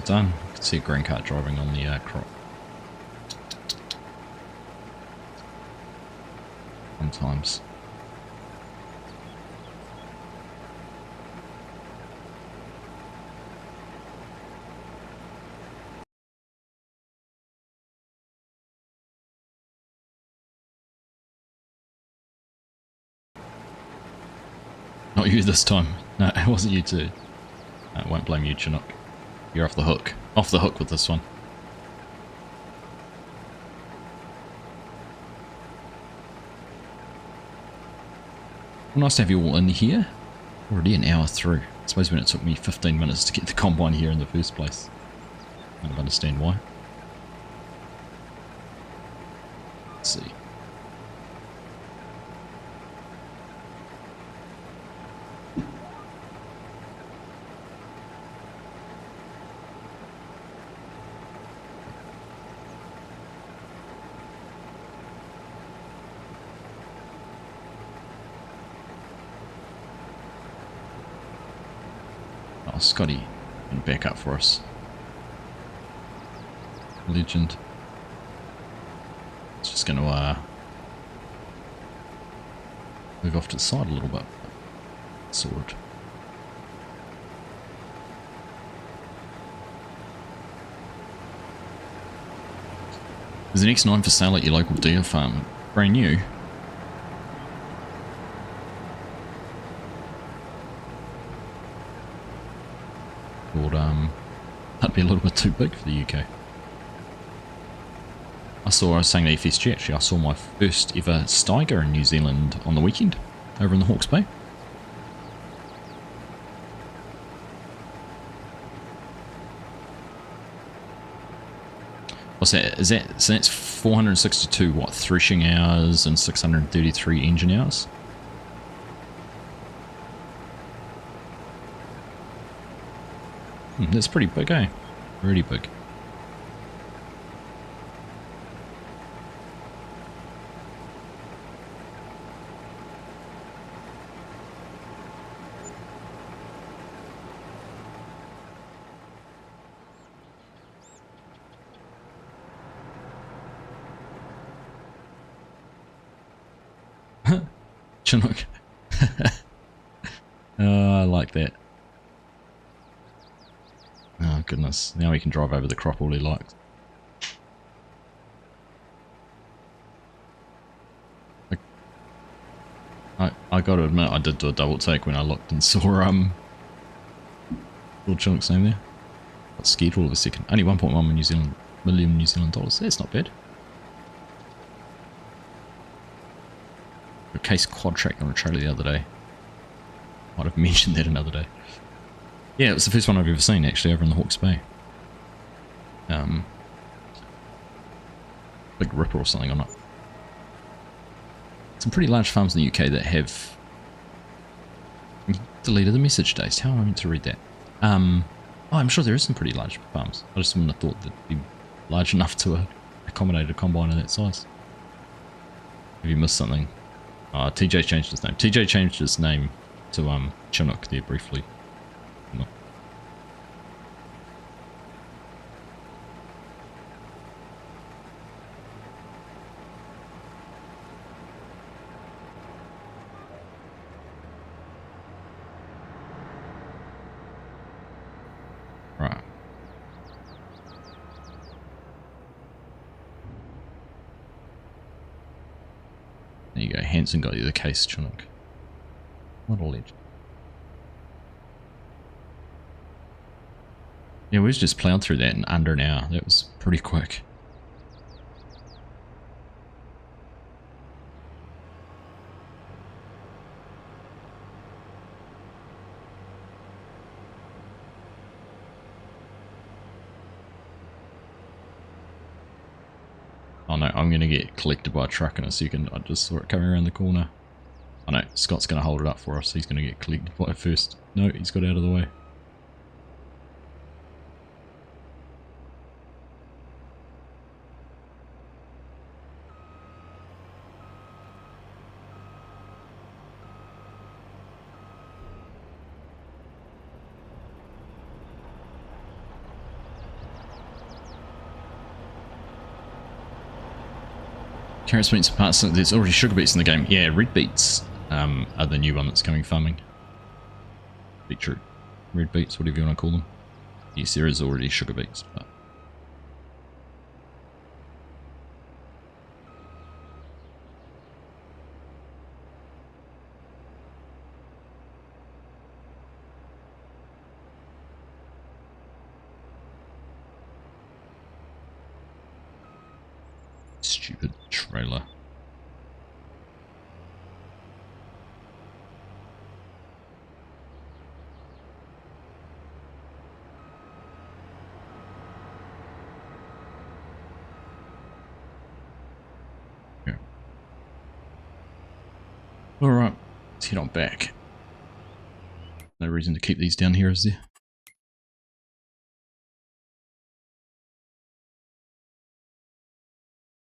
Done. You can see a green cart driving on the crop. Sometimes. Not you this time. No, it wasn't you too. I won't blame you, Chinook. You're off the hook. Off the hook with this one. Well, nice to have you all in here. Already an hour through. I suppose when it took me 15 minutes to get the combine here in the first place. I don't understand why. Let's see. Oh, Scotty can back up for us. Legend. It's just going to move off to the side a little bit. Sorted. There's an X9 for sale at your local deer farm. Brand new. That'd be a little bit too big for the UK. I was saying to FSG actually, I saw my first ever Steiger in New Zealand on the weekend, over in the Hawke's Bay. What's that? So that's 462, what, threshing hours and 633 engine hours? That's pretty big, eh? Really big. Chinook. Oh, I like that. Oh goodness, now he can drive over the crop all he likes. I gotta admit, I did do a double take when I looked and saw little Chinook's name there. Got scared all of a second. Only 1.1 million New Zealand dollars. That's not bad. A case quad track on a trailer the other day. Might have mentioned that another day. Yeah, it was the first one I've ever seen actually over in the Hawke's Bay. Big Ripper or something on it. Some pretty large farms in the UK that have deleted the message days. How am I meant to read that? Oh, I'm sure there is some pretty large farms. I just wouldn't have thought that'd be large enough to accommodate a combine of that size. Have you missed something? TJ changed his name. TJ changed his name to Chinook there briefly. No. Right. There you go. Hanson got you the case, Chinook. What a legend. Yeah, we just plowed through that in under an hour. That was pretty quick. Oh no, I'm going to get collected by a truck in a second. I just saw it coming around the corner. Oh no, Scott's going to hold it up for us. He's going to get collected by it first. No, he's got out of the way. Carrots, beets and parts. There's already sugar beets in the game. Yeah, red beets are the new one that's coming farming. Beetroot. Red beets, whatever you want to call them. Yes, there is already sugar beets, but... Stupid trailer. Yeah. Alright, let's head on back. No reason to keep these down here, is there?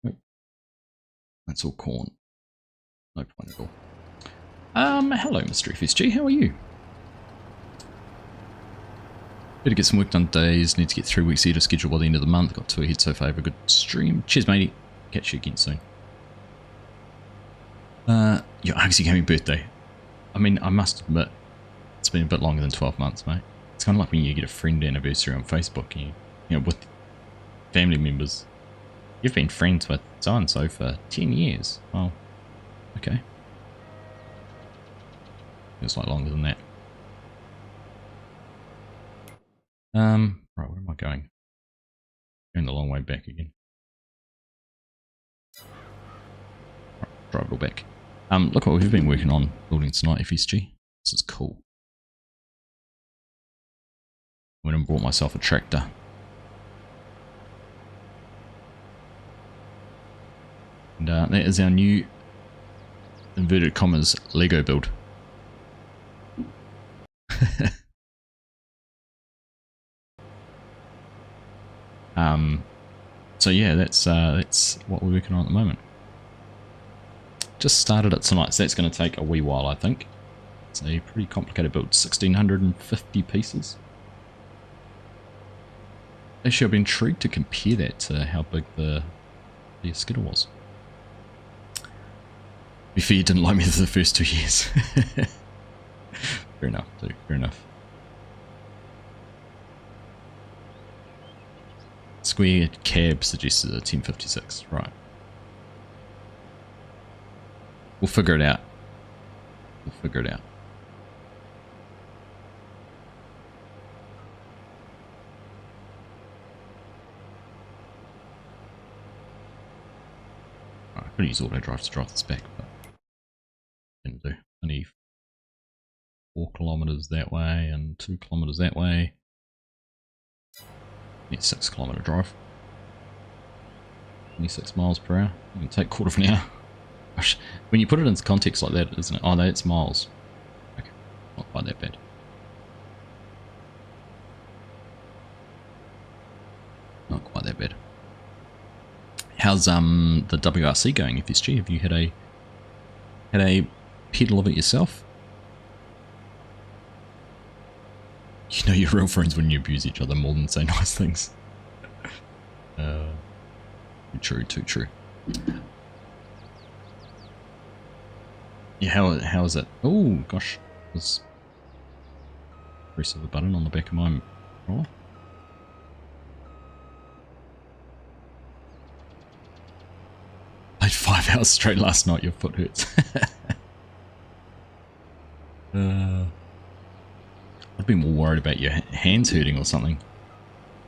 Nope. That's all corn. No point at all. Hello, Mr. FSG, how are you? Better get some work done days, need to get 3 weeks ahead of schedule by the end of the month. Got 2 ahead so far, have a good stream. Cheers, matey. Catch you again soon. Your Argsy gaming birthday. I mean, I must admit, it's been a bit longer than 12 months, mate. It's kind of like when you get a friend anniversary on Facebook and you know, with family members. You've been friends with so-and-so for 10 years. Well, okay. Feels like longer than that. Right, where am I going? Going the long way back again. Right, drive it all back. Look what we've been working on building tonight, FSG. This is cool. I went and bought myself a tractor. And that is our new, inverted commas, Lego build. So yeah, that's what we're working on at the moment. Just started it tonight, so that's going to take a wee while, I think. It's a pretty complicated build, 1650 pieces. Actually, I've been intrigued to compare that to how big the skittle was. Be fair, you didn't like me for the first 2 years. Fair enough, dude, fair enough. Square cab suggested a 1056, right. We'll figure it out. We'll figure it out. Right, I could use auto drive to drive this back, but didn't do. Only 4 kilometers that way and 2 kilometers that way. Need 6 kilometer drive. 26 miles per hour. You can take a quarter of an hour. Gosh, when you put it into context like that, isn't it? Oh, no, it's miles. Okay, not quite that bad. Not quite that bad. How's the WRC going, FSG? Have you had a pedal of it yourself? You know you're real friends when you abuse each other more than say nice things. Too true, too true. Yeah, how is it? Oh gosh, was press of the button on the back of my controller. Played 5 hours straight last night. Your foot hurts. I'd be more worried about your hands hurting or something.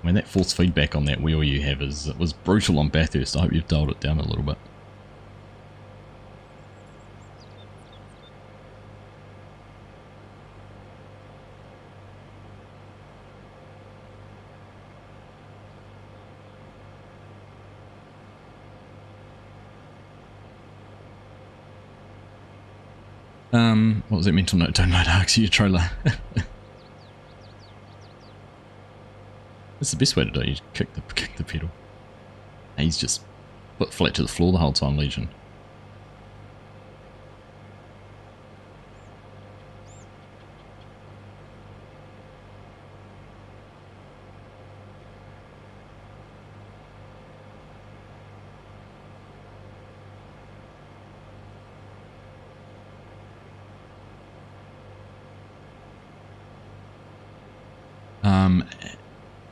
I mean, that force feedback on that wheel you have was brutal on Bathurst. I hope you've dialed it down a little bit. What was it? Mental note, don't load Argsy your trailer. That's the best way to do it, you kick the pedal. And he's just foot flat to the floor the whole time, Legion.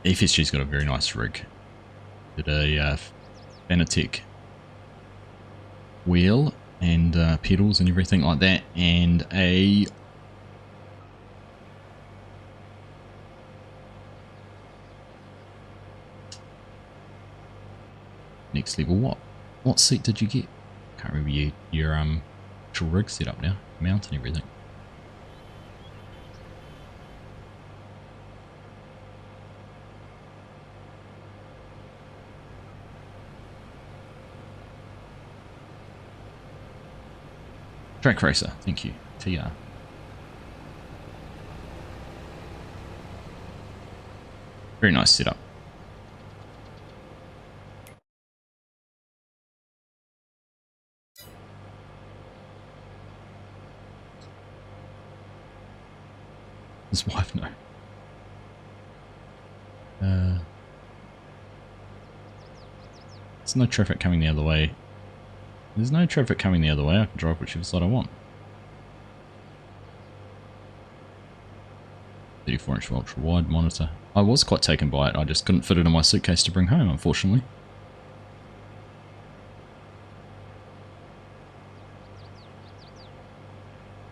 FSG's got a very nice rig. Did a Fanatec wheel and pedals and everything like that, and a next level. What seat did you get? Can't remember your actual rig setup now, mount and everything. Track Racer, thank you. TR. Very nice setup. His wife, no. There's no traffic coming the other way. There's no traffic coming the other way. I can drive whichever side I want. 34-inch ultra wide monitor. I was quite taken by it. I just couldn't fit it in my suitcase to bring home, unfortunately.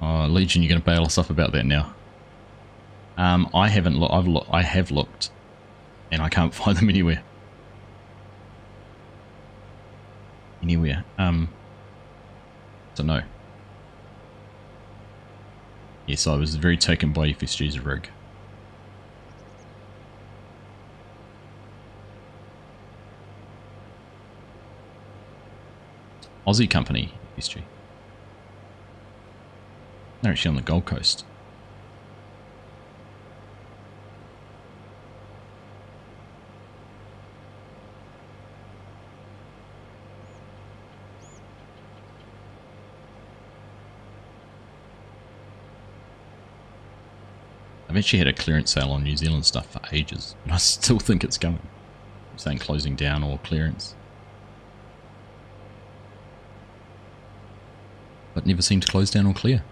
Oh, Legion, you're going to bail us up about that now. I haven't looked. I have looked, and I can't find them anywhere. So no. Yes, I was very taken by FSG's rig. Aussie company, FSG. They're actually on the Gold Coast. I've actually had a clearance sale on New Zealand stuff for ages, and I still think it's coming. I'm saying closing down or clearance. But never seemed to close down or clear.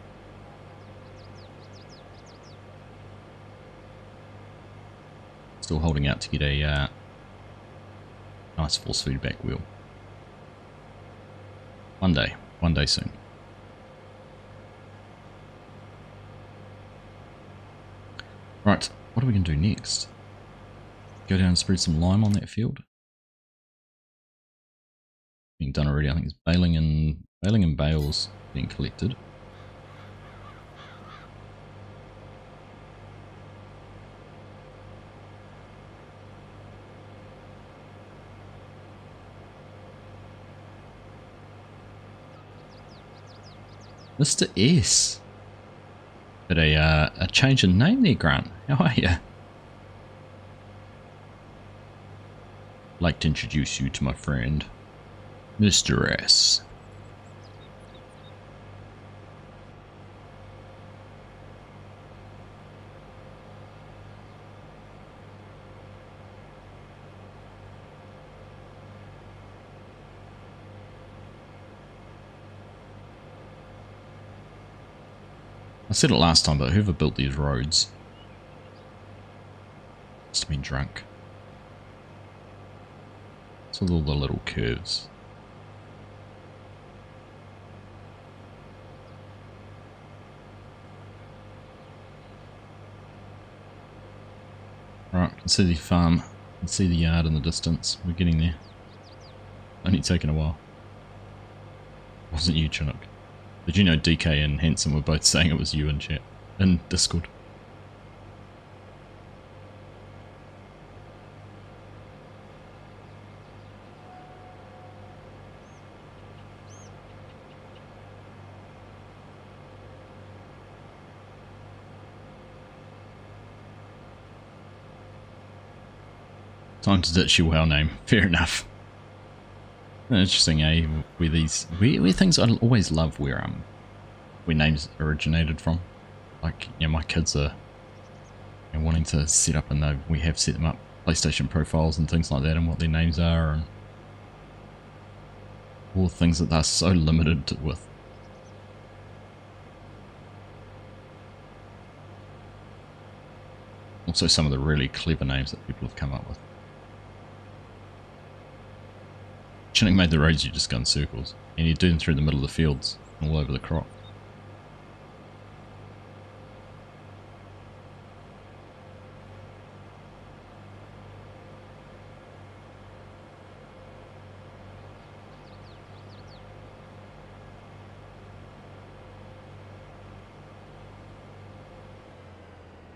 Still holding out to get a nice force feedback wheel. One day soon. Right, what are we going to do next? Go down and spread some lime on that field. Being done already, I think it's baling and bales being collected. Mr. S. But a change in name there, Grant. How are you? Like to introduce you to my friend, Mr. S. I said it last time, but whoever built these roads must have been drunk. So all the little curves. Right, can see the farm, can see the yard in the distance. We're getting there. Only taking a while. Wasn't you, Chinook? Did you know DK and Hanson were both saying it was you in chat, in Discord? Time to ditch your well name. Fair enough. Interesting, eh? Where things I always love where names originated from. Like, you know, my kids are wanting to set up, and we have set them up PlayStation profiles and things like that, and what their names are, and all the things that they're so limited with. Also, some of the really clever names that people have come up with. Shouldn't have made the roads you just go in circles, and you do them through the middle of the fields, all over the crop.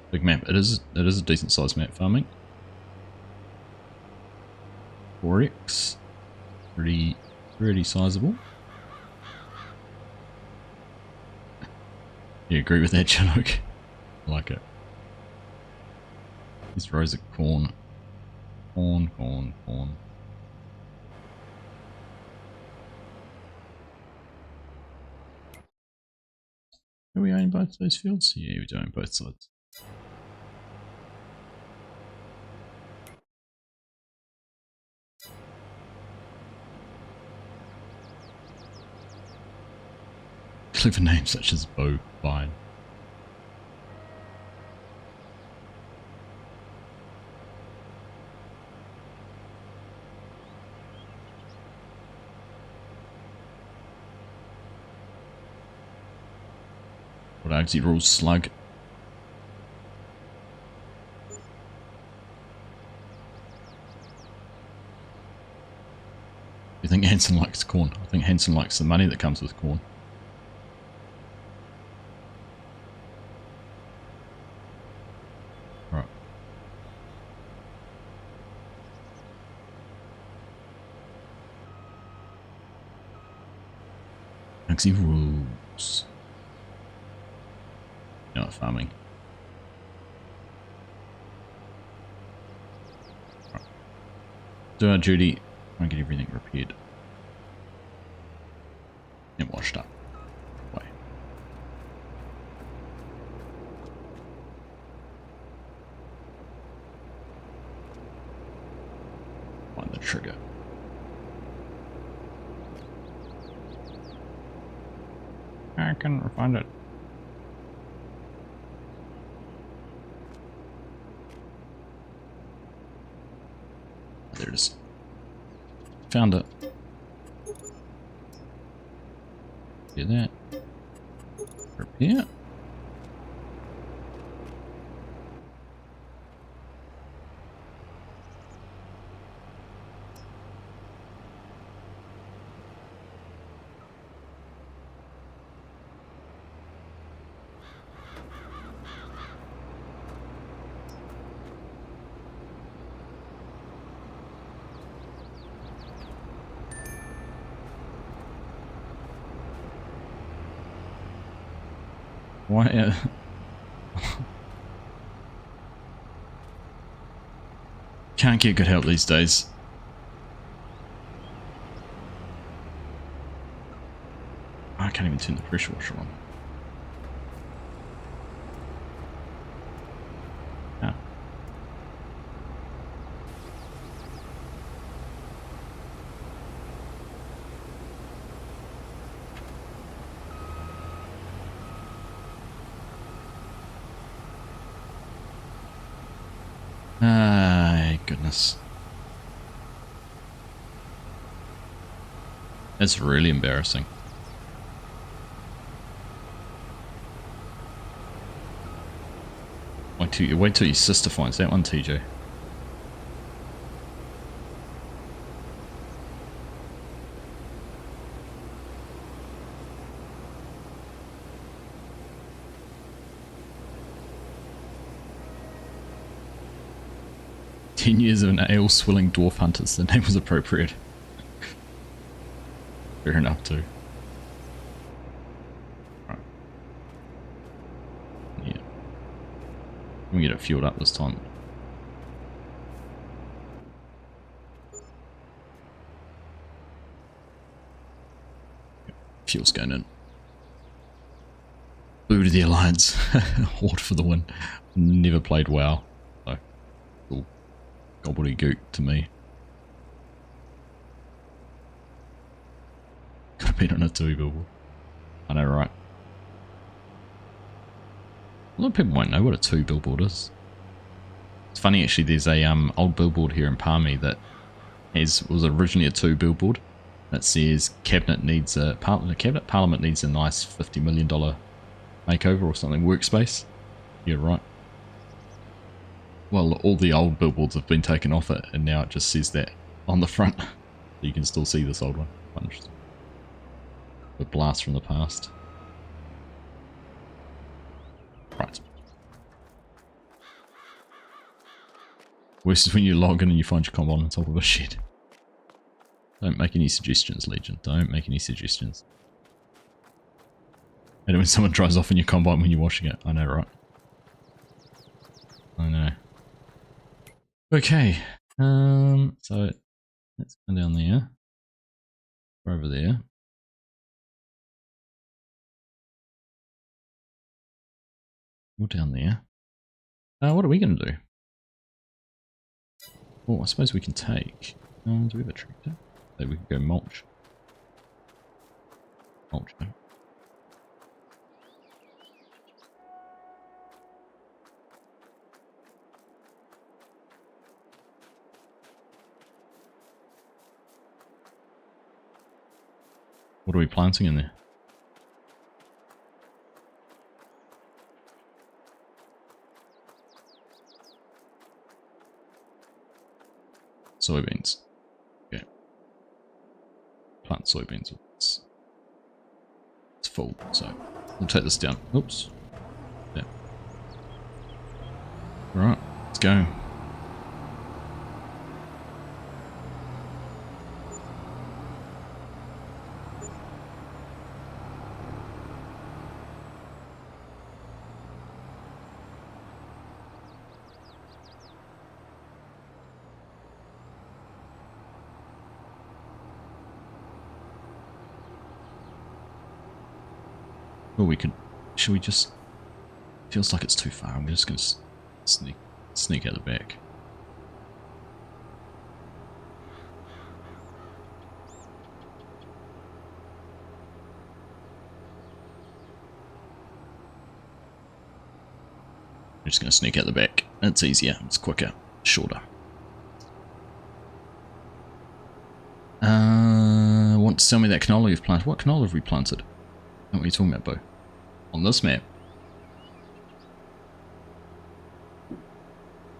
Big map. It is a decent sized map, farming. 4x. Pretty sizable. You agree with that, Chinook? I like it. These rows of corn. Corn. Do we own both those fields? Yeah, we do own both sides. Clever names such as Bovine. What Argsy rules slug? You think Hanson likes corn? I think Hanson likes the money that comes with corn. Right. Argsy rules. You know, farming. Right. Do our duty. Try and get everything repaired and washed up. Way. Find the trigger. I can find it. There it is. Found it. Do that. Repair. Why? Can't get good help these days. I can't even turn the pressure washer on. Ah. Goodness. That's really embarrassing. Wait till your sister finds that one, TJ. Years of an ale-swilling dwarf hunters. The name was appropriate. Fair enough too. Right. Yeah. Let me get it fueled up this time. Fuel's going in. Boo to the Alliance. Horde for the win. Never played WoW. So, cool. Gobbledygook to me. Could have been on a 2 billboard. I know, right? A lot of people won't know what a 2 billboard is. It's funny actually, there's a old billboard here in Palmy that was originally a 2 billboard that says Cabinet Parliament needs a nice $50 million makeover or something, workspace. Yeah, right. Well, all the old billboards have been taken off it, and now it just says that on the front. You can still see this old one. Quite interesting. A blast from the past. Right. Worst is when you log in and you find your combo on top of a shed. Don't make any suggestions, Legion. Don't make any suggestions. And when someone drives off in your combine when you're washing it. I know, right? I know. Okay. So let's go down there. We're over there. We're down there. What are we going to do? Oh, I suppose we can take... do we have a tractor? So we can go mulch. Mulch. What are we planting in there? Soybeans. Okay. Plant soybeans. It's full, so we'll take this down. Oops. Yeah. Alright, let's go. Well, we could... Should we just... Feels like it's too far. I'm just going to sneak out the back. I'm just going to sneak out the back. It's easier. It's quicker. Shorter. Want to tell me that canola you've planted? What canola have we planted? What are you talking about, Bo? On this map?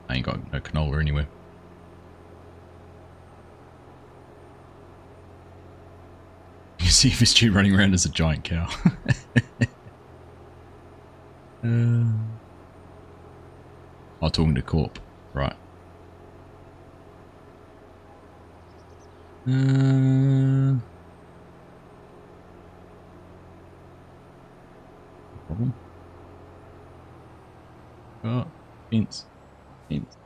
I ain't got no canola anywhere. You see FSG running around as a giant cow. Oh, talking to Corp. Right. Problem. Oh, fence. Fence.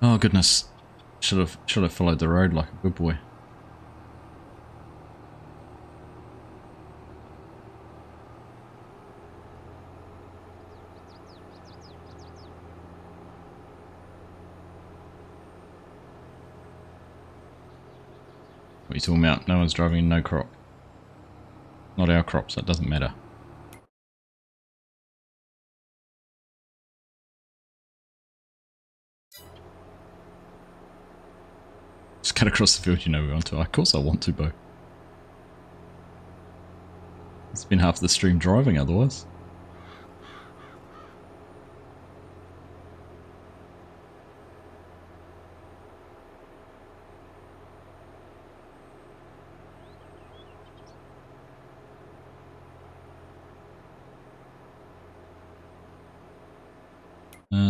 Oh goodness. Should have followed the road like a good boy. What are you talking about? No one's driving no crop. Not our crops, that doesn't matter. Just cut across the field, you know we want to. Of course I want to, Bo. It's been half the stream driving otherwise.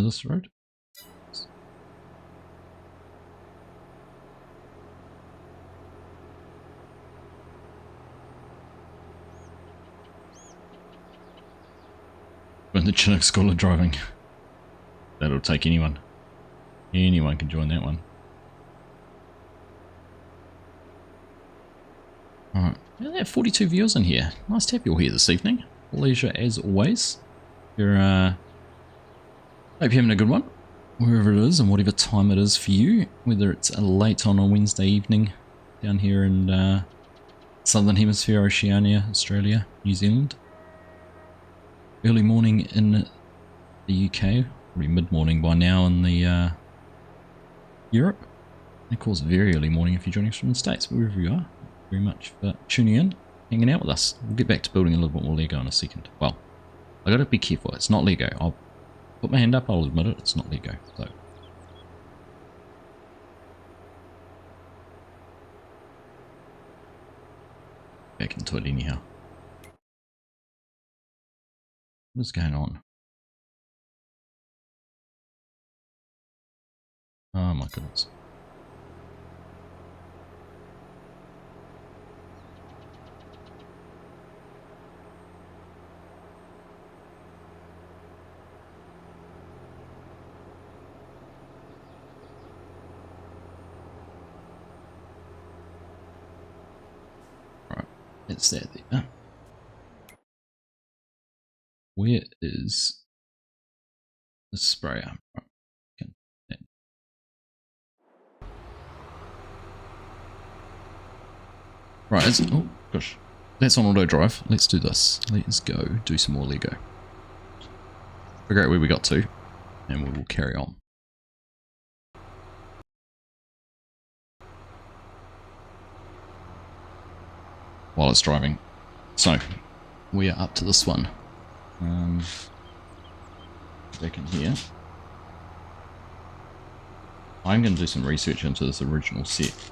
This road? When the Chinook Scholar driving. That'll take anyone. Anyone can join that one. Yeah, there are 42 viewers in here. Nice to have you all here this evening. Leisure as always. You're, hope you're having a good one, wherever it is and whatever time it is for you. Whether it's late on a Wednesday evening down here in Southern Hemisphere, Oceania, Australia, New Zealand. Early morning in the UK, probably mid-morning by now in the Europe. And of course, very early morning if you're joining us from the States, wherever you are. Thank you very much for tuning in, hanging out with us. We'll get back to building a little bit more Lego in a second. Well, I gotta be careful, it's not Lego. I'll put my hand up, I'll admit it, it's not Lego. So back into it anyhow. What's going on? Oh my goodness. Right, it's there. Where is the sprayer? Right, oh gosh, that's on auto drive. Let's do this. Let's go do some more Lego. Figure out where we got to, and we will carry on. While it's driving. So, we are up to this one. Back in here. I'm going to do some research into this original set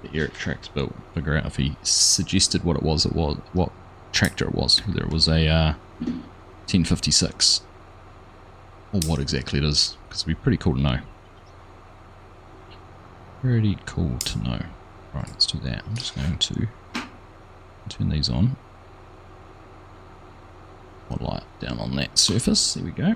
that Eric Trax built. Figure out if he suggested what it was, what tractor it was. Whether it was a 1056 or what exactly it is. Because it'd be pretty cool to know. Pretty cool to know. Right, let's do that. I'm just going to turn these on. Light down on that surface. There we go.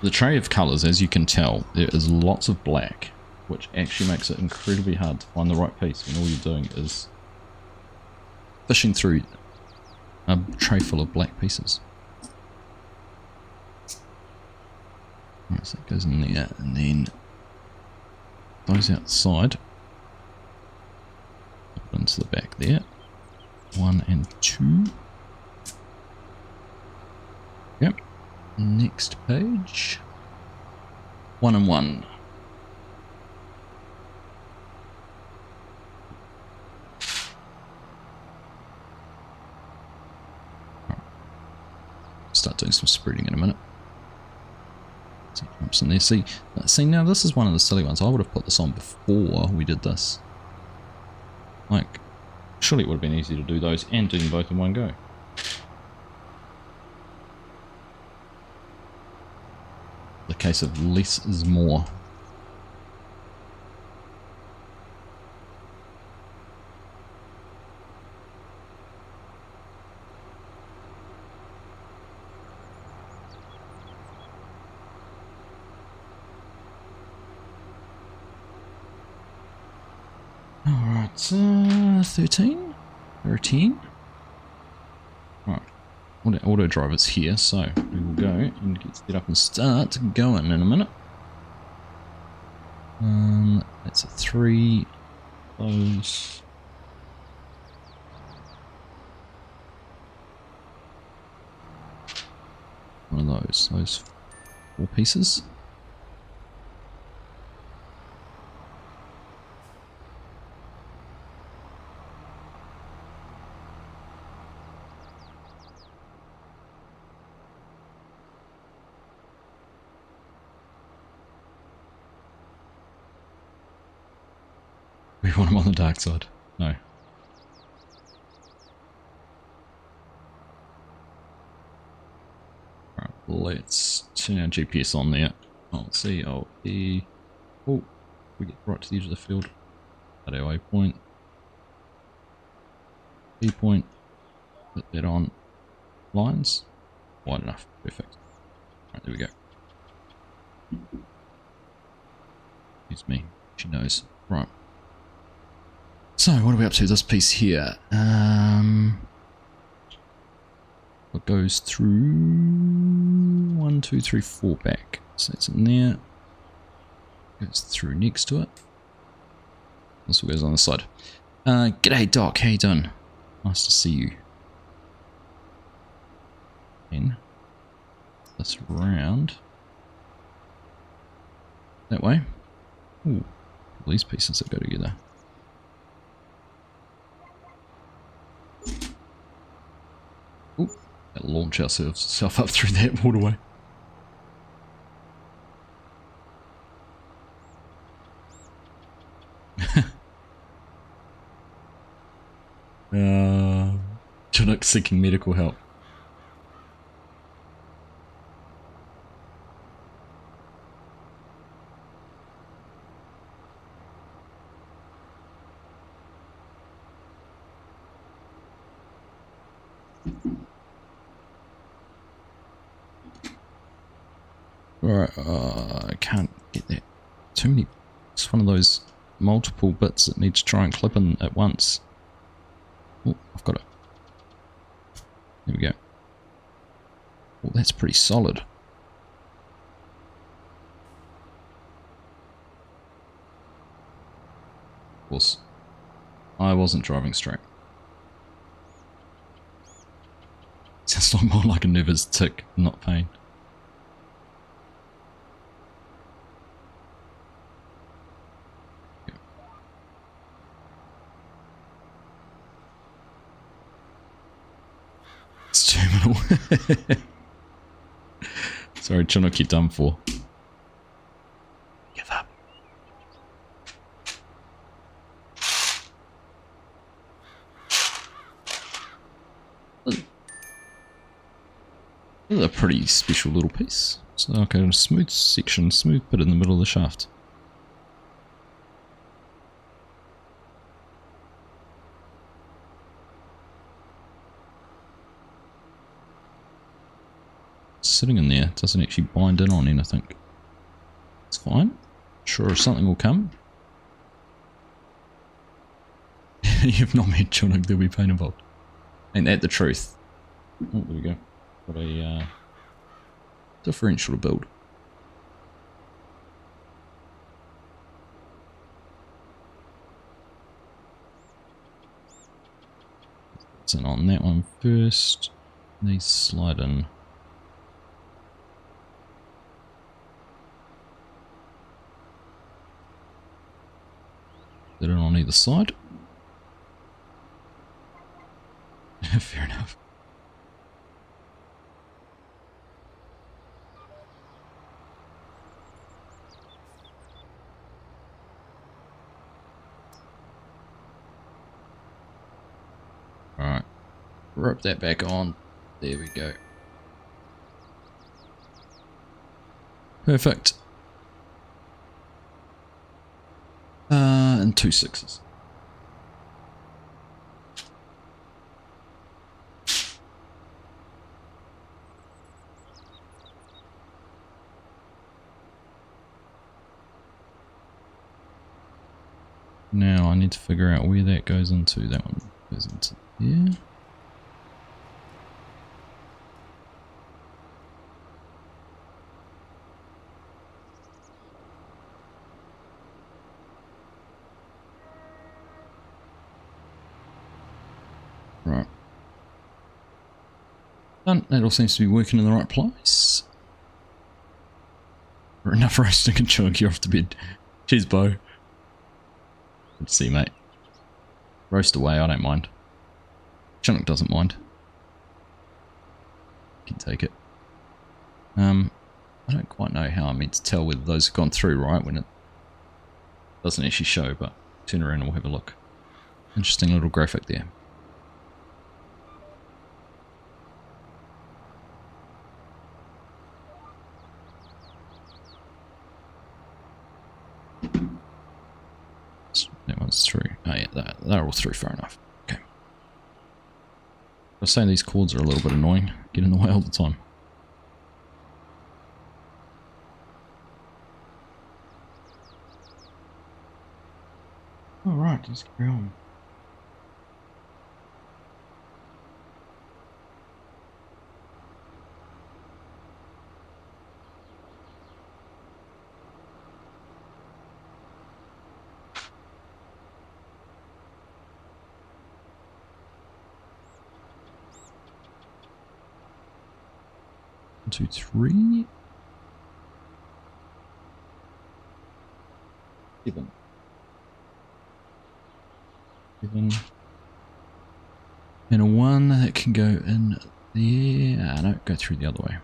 The tray of colours, as you can tell, there is lots of black, which actually makes it incredibly hard to find the right piece when all you're doing is fishing through a tray full of black pieces. Right, so that goes in there, and then those outside up into the back there. 1 and 2. Yep. Next page. 1 and 1. Start doing some spreading in a minute. In there. See now this is one of the silly ones. I would have put this on before we did this. Like, surely it would have been easy to do those and do them both in one go. The case of less is more. Alright, 13? 13? Right, auto driver's here, so we will go and get set up and start going in a minute. That's a 3, those. One of those 4 pieces. We want him on the dark side. No. Alright, let's turn our GPS on there. Let's see. Oh, we get right to the edge of the field. At our waypoint. B point. Put that on. lines. Wide enough. Perfect. Right, there we go. Excuse me. She knows. Right. So, what are we up to? This piece here. What goes through 1, 2, 3, 4 back. So that's in there. Goes through next to it. This one goes on the side. G'day Doc, how you doing? Nice to see you. In this round. That way. Ooh, these pieces that go together. Ooh, that launch ourselves up through that waterway. Chinook seeking medical help. Alright, I can't get that. Too many. It's one of those multiple bits that need to try and clip in at once. Oh, I've got it. There we go. Oh, that's pretty solid. Of course, I wasn't driving straight. Sounds like more like a nervous tick, not pain. It's terminal. Sorry, Chinook, you're done for. Give up. This is a pretty special little piece. It's like a smooth section, smooth bit in the middle of the shaft. Sitting in there, doesn't actually bind in on anything. It's fine. Sure, something will come. You've not met Chinook, there'll be pain involved. Ain't that the truth? Oh, there we go. Got a differential to build. It's in on that one first. These slide in. Put it on either side. Fair enough. Alright. Rope that back on. There we go. Perfect. And 2 6s. Now I need to figure out where that goes into. That one goes into there. Right. Done. That all seems to be working in the right place. Enough roasting and chunk you off to bed. Cheers, Bo. Good to see you, mate. Roast away, I don't mind. Chinook doesn't mind. Can take it. I don't quite know how I'm meant to tell whether those have gone through right when it doesn't actually show, but turn around and we'll have a look. Interesting little graphic there. That one's through. Oh yeah, they're all through, fair enough. Okay. was saying these cords are a little bit annoying. Get in the way all the time. Alright, let's carry on. One, two, three. 7. 7. And a 1 that can go in there. No, go through the other way.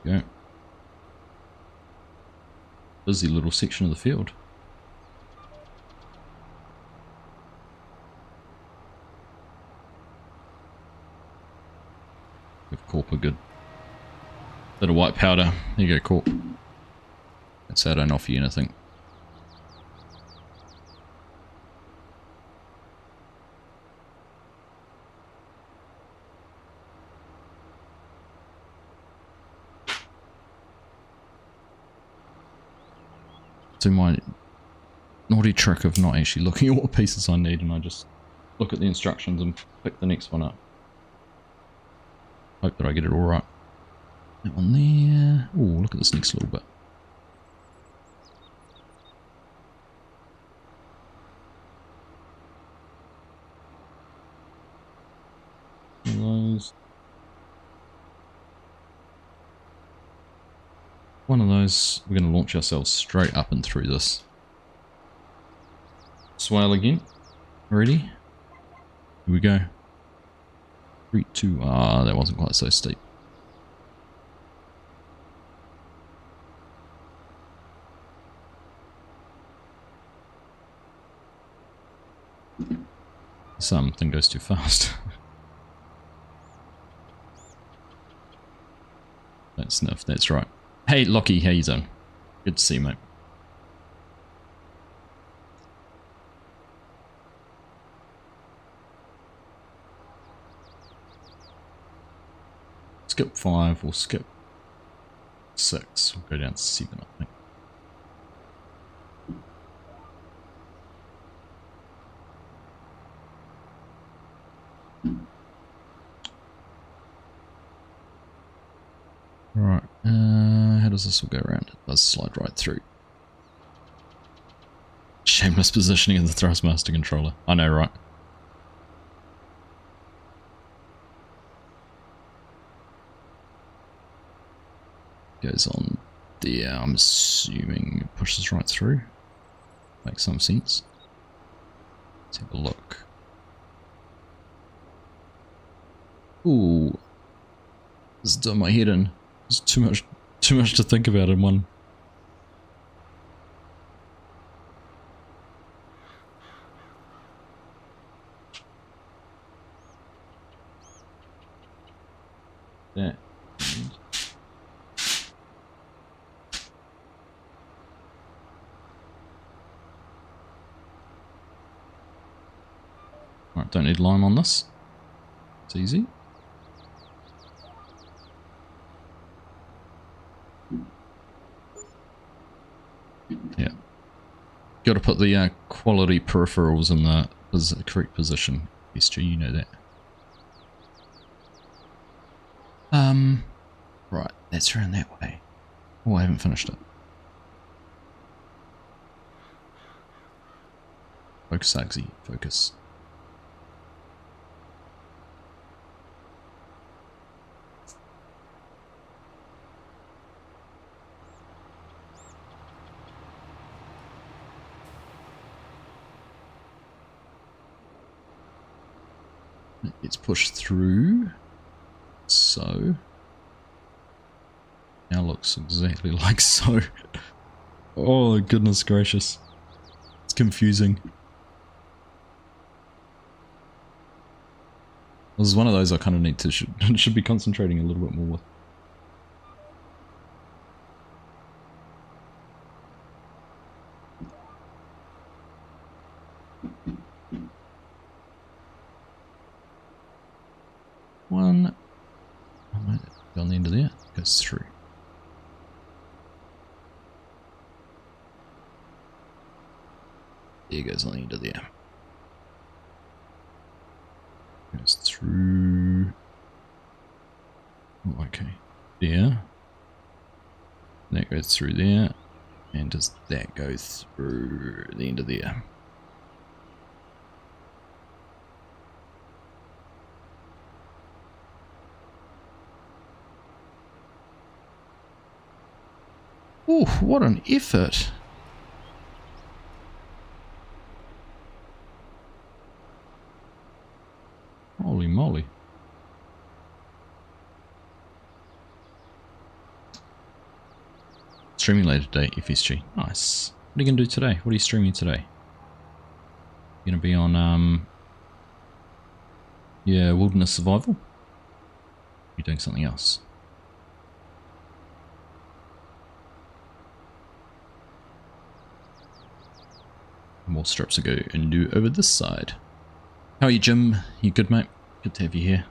Go. Busy little section of the field. Give Corp a good bit of white powder. There you go, Corp. That's how I don't offer you anything. Do my naughty trick of not actually looking at what pieces I need, and I just look at the instructions and pick the next one up. Hope that I get it all right. That one there. Oh, look at this next little bit. One of those, we're going to launch ourselves straight up and through this. Swale again. Ready? Here we go. 3, 2, that wasn't quite so steep. Something goes too fast. That's enough, that's right. Hey Lockie, how you doing? Good to see you, mate. Skip 5, we'll skip 6, we'll go down to 7, I think. Right, how does this all go around? It does slide right through. Shameless positioning of the Thrustmaster controller. I know, right? Goes on there, I'm assuming it pushes right through. Makes some sense. Let's have a look. Ooh. This is doing my head in. There's too much to think about in one. Yeah. Right, don't need lime on this. It's easy. Yeah. Got to put the quality peripherals in the correct position. Yes, you know that. Right, that's around that way. Oh, I haven't finished it. Focus, Argsy, focus. It gets pushed through. So. Now looks exactly like so. Oh, goodness gracious. It's confusing. This is one of those I kind of need to should be concentrating a little bit more with. On the end of there, goes through. There goes on the end of there. Goes through. Oh, okay. There. That goes through there. And does that go through the end of there? Oh, what an effort! Holy moly. Streaming later today, FSG. Nice. What are you going to do today? What are you streaming today? You're going to be on, yeah, Wilderness Survival? You're doing something else? More strips to go and do over this side. How are you, Jim? You good, mate? Good to have you here.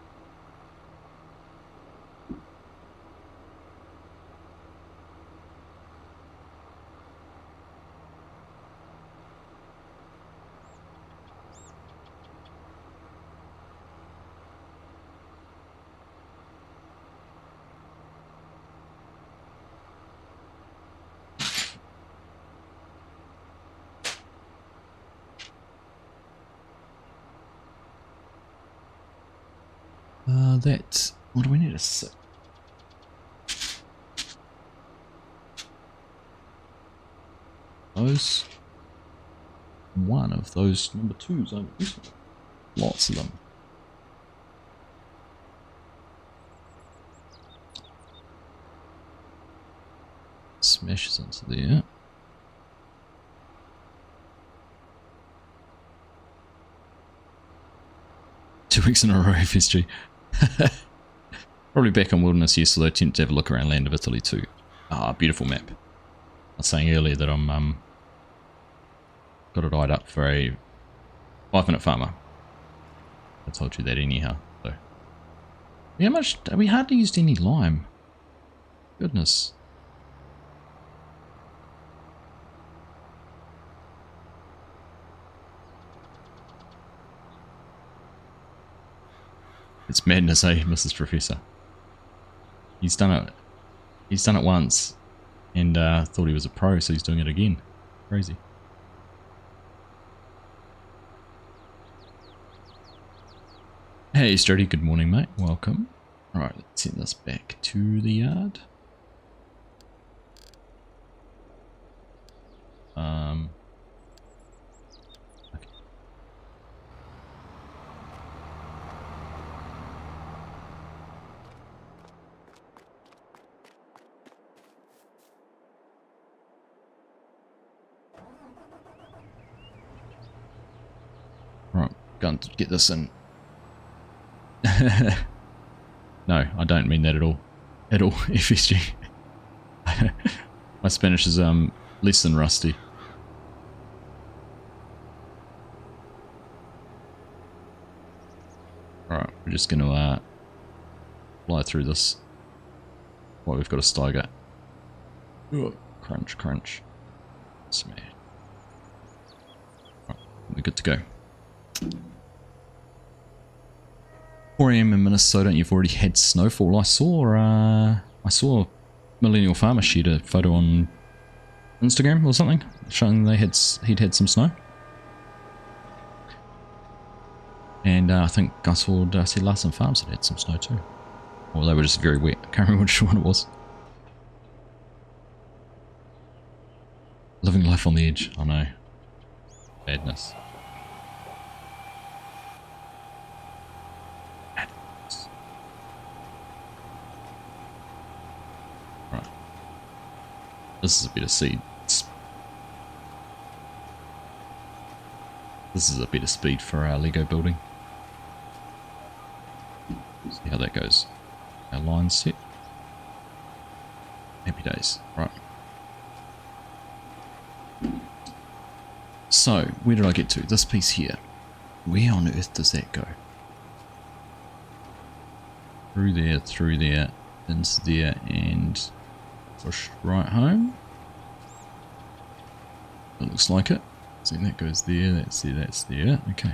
What do we need to sit? Those. One of those number twos over this one. Lots of them. Smashes into there. Two weeks in a row, FSG. Probably back on Wilderness, yes, although I tend to have a look around Land of Italy too. Ah, beautiful map. I was saying earlier that I'm got it eyed up for a 5-minute farmer. I told you that anyhow. So, how much? We hardly used any lime. Goodness. It's madness, eh, Mrs. Professor? He's done it. He's done it once, and thought he was a pro, so he's doing it again. Crazy. Hey, Sturdy. Good morning, mate. Welcome. All right, let's send this back to the yard. Okay. Right, going to get this in. No, I don't mean that at all. At all, FSG. My Spanish is less than rusty. Alright, we're just gonna fly through this. Well, we've got a Steiger. Ooh, crunch, crunch. Smash. Right, we're good to go. 4 AM in Minnesota and you've already had snowfall. I saw Millennial Farmer shared a photo on Instagram or something showing he'd had some snow. And I think I saw Darcy Larson Farms had some snow too. Or they were just very wet. I can't remember which one it was. Living life on the edge. I know. Badness. Right. This is a bit of seed. This is a bit of speed for our Lego building. See how that goes. Our line set. Happy days. Right. So, where did I get to? This piece here. Where on earth does that go? Through there, Into there and push right home. It looks like it. See, that goes there, that's there, that's there. Okay.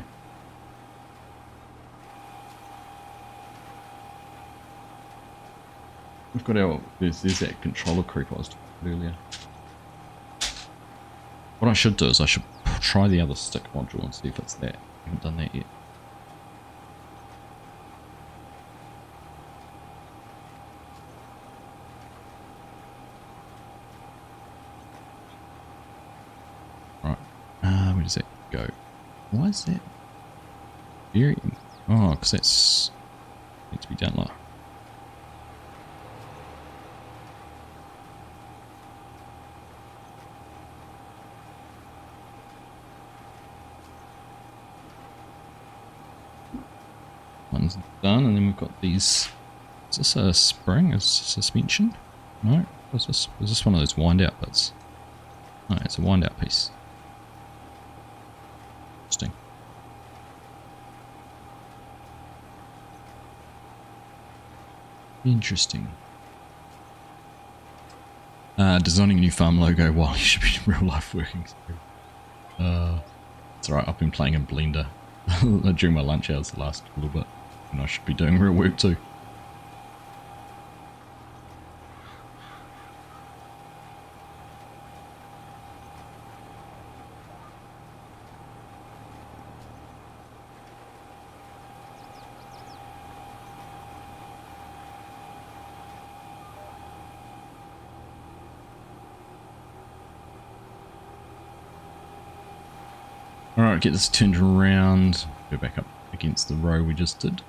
We've got our, there's that controller creep I was talking about earlier. What I should do is I should try the other stick module and see if it's that. I haven't done that yet. Right, where does that go? Why is that varying? Oh, because that's needs to be done like. One's done, and then we've got these. Is this a spring? Is this suspension? No. What's this? Is this one of those wind out bits? No, it's a wind out piece. Interesting. Interesting. Designing a new farm logo while you should be in real life working. It's alright, I've been playing in Blender during my lunch hours the last little bit. And I should be doing real work too. Alright, get this turned around. Go back up against the row we just did.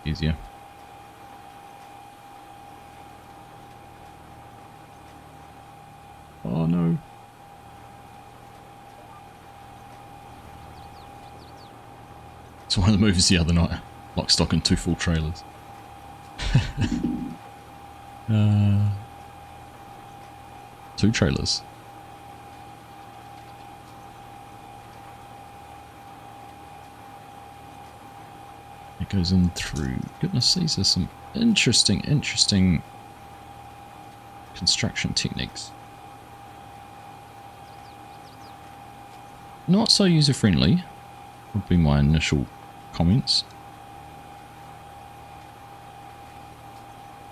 Easier. Oh no. It's one of the movies the other night. Lock, stock and two full trailers. Two trailers. It goes in through. Goodness, these are some interesting construction techniques. Not so user-friendly, would be my initial comments.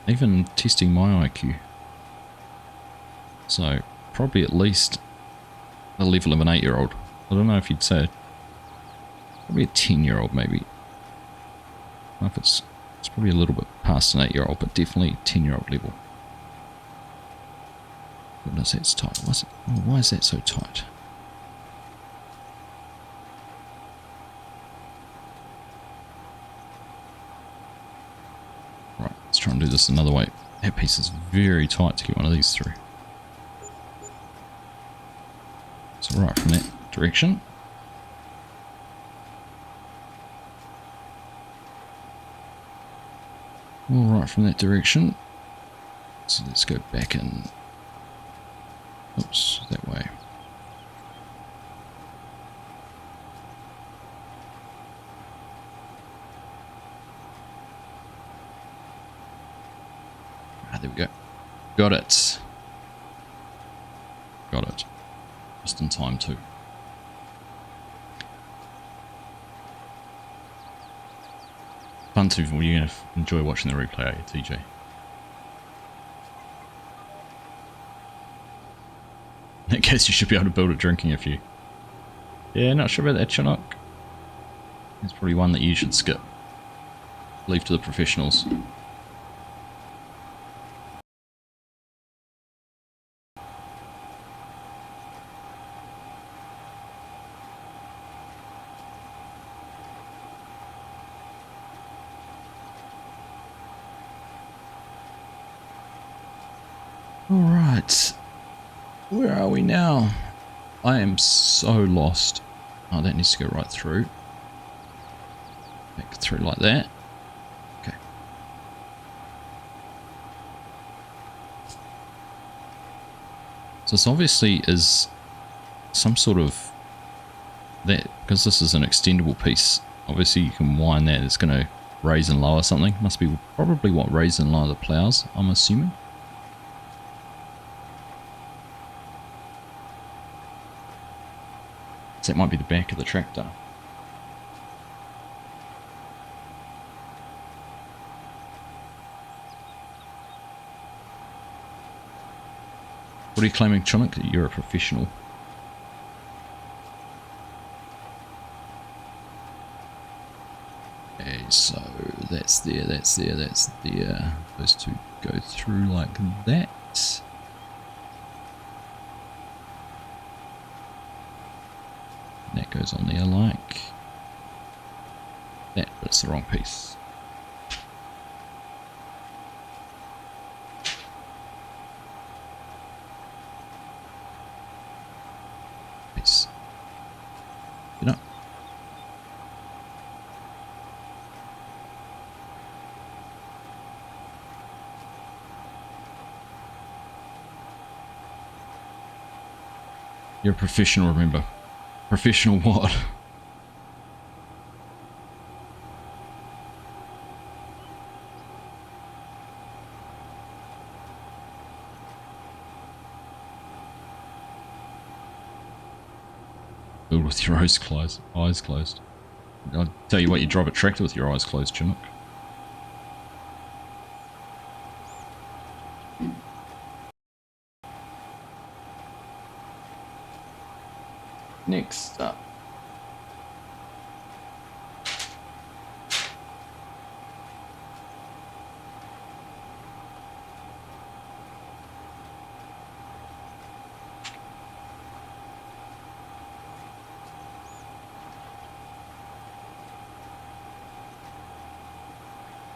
Even testing my IQ. So, probably at least the level of an 8-year-old. I don't know if you'd say probably a 10-year-old maybe. I don't know if it's probably a little bit past an 8-year-old, but definitely 10-year-old level. Goodness, that's tight. Why is that so tight? Right, let's try and do this another way. That piece is very tight to get one of these through. So right from that direction. All right from that direction. So let's go back in. Oops, that way. Ah, there we go. Got it. Got it. Just in time too. Fun too. Well, you're going to enjoy watching the replay, are you, TJ? In that case, you should be able to build a drinking if you... Yeah, not sure about that, Chinook. It's probably one that you should skip. Leave to the professionals. Alright, where are we now? I am so lost. Oh, that needs to go right through. Back through like that. Okay. So this obviously is some sort of that, because this is an extendable piece. Obviously you can wind that, it's going to raise and lower something. Must be probably what raise and lower the plows, I'm assuming. So that might be the back of the tractor. What are you claiming, Chunuk? That you're a professional. Okay, so that's there, that's there, that's there. Those two go through like that. And that goes on there like that, but it's the wrong piece. You know. You're a professional, remember. Professional what? Build with your eyes closed. Eyes closed. I'll tell you what, you drive a tractor with your eyes closed, Chinook. Next up.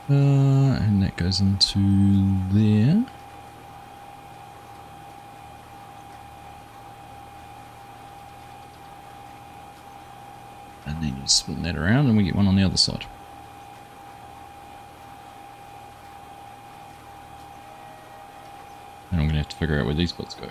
And that goes into there. And then you spin that around and we get one on the other side. And I'm going to have to figure out where these bits go.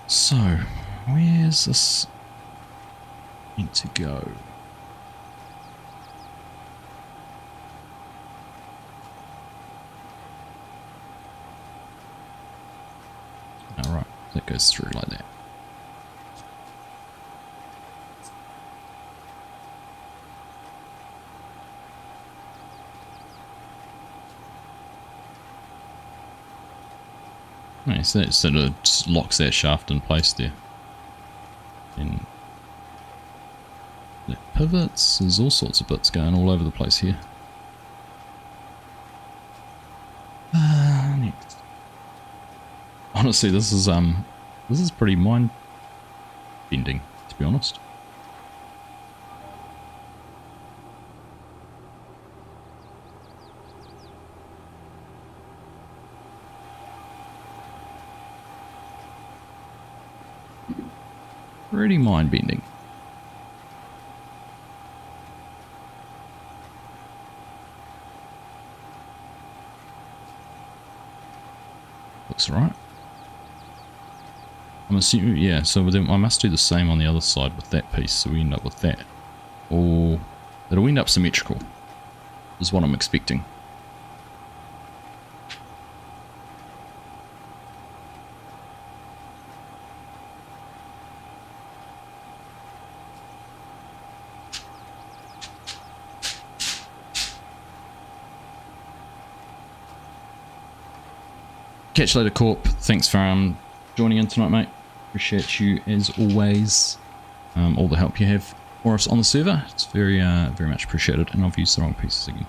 So, where's this need to go? Alright, that goes through like that. Okay, so that sort of just locks that shaft in place there. And the pivots, there's all sorts of bits going all over the place here. Next. Honestly, this is pretty mind bending, to be honest. Pretty mind bending. Looks right. I'm assuming, yeah, so then I must do the same on the other side with that piece, so we end up with that. Or it'll end up symmetrical, is what I'm expecting. Catch you later, Corp. Thanks for joining in tonight, mate. Appreciate you as always. All the help you have for us on the server. It's very much appreciated. And I've used the wrong pieces again.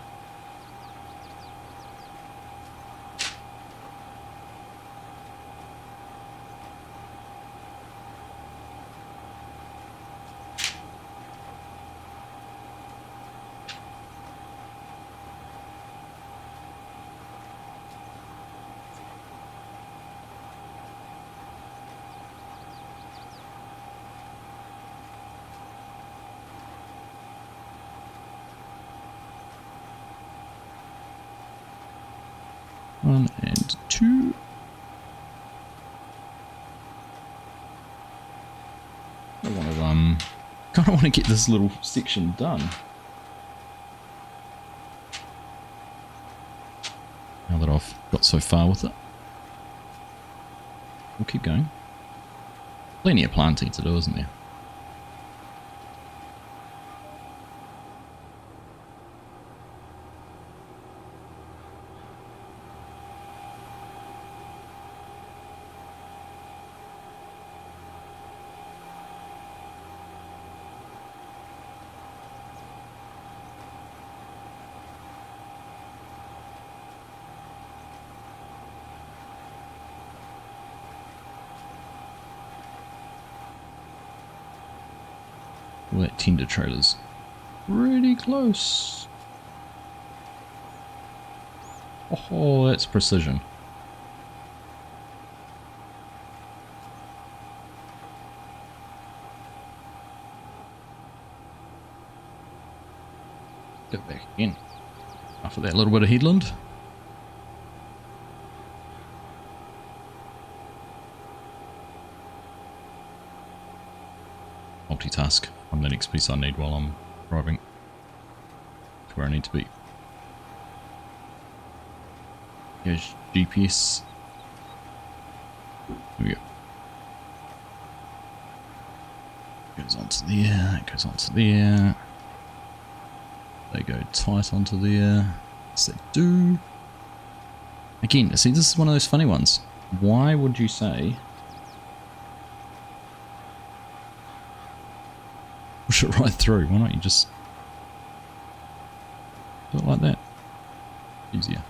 1 and 2. I want to kind of want to get this little section done. Now that I've got so far with it, we'll keep going. Plenty of planting to do, isn't there? All that tender trailers. Really close. Oh, that's precision. Go back again. After that little bit of headland. Multitask on the next piece I need while I'm driving to where I need to be. Here's GPS. Here we go. Goes onto there, it goes onto there. They go tight onto there. Yes, they do. Again, see, this is one of those funny ones. Why would you say push it right through? Why don't you just do it like that? Easier.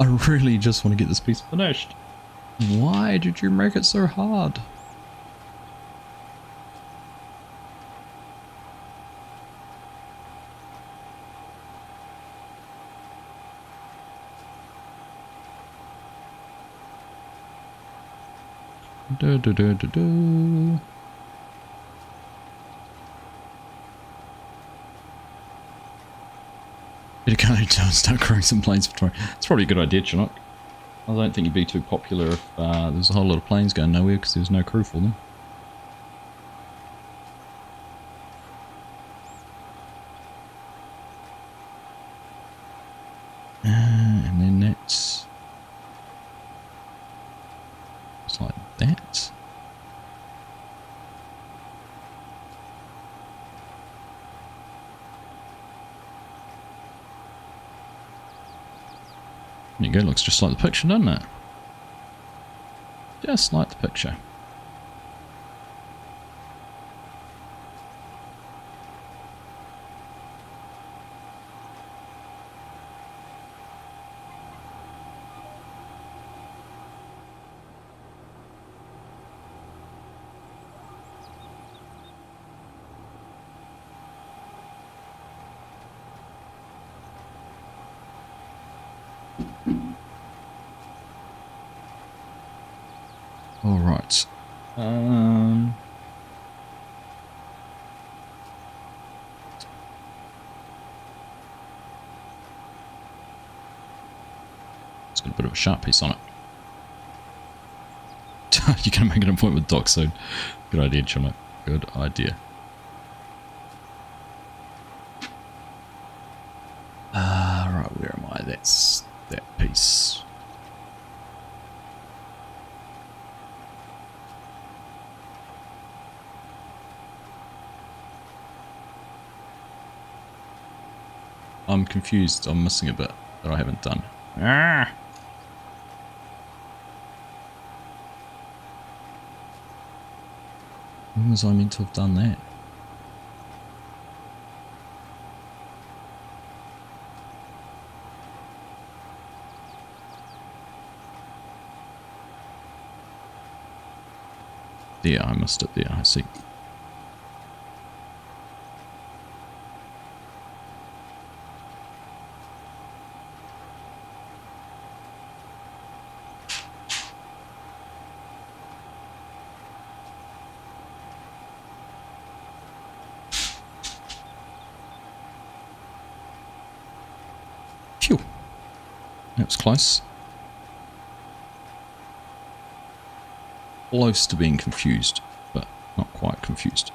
I really just want to get this piece finished. Why did you make it so hard? Do, do, do, do, do. Better go and start growing some planes for tomorrow. It's probably a good idea, Chinook. I don't think you'd be too popular if there's a whole lot of planes going nowhere because there's no crew for them. And then that's just like that. There you go, looks just like the picture, doesn't it? Just like the picture. All right. It's got a bit of a sharp piece on it. You're gonna make an appointment with Doc soon. Good idea, Chumma. Good idea. Right, where am I? That's that piece. I'm confused. I'm missing a bit that I haven't done. Ah! When was I meant to have done that? There, I missed it there, I see. That was close. Close to being confused, but not quite confused.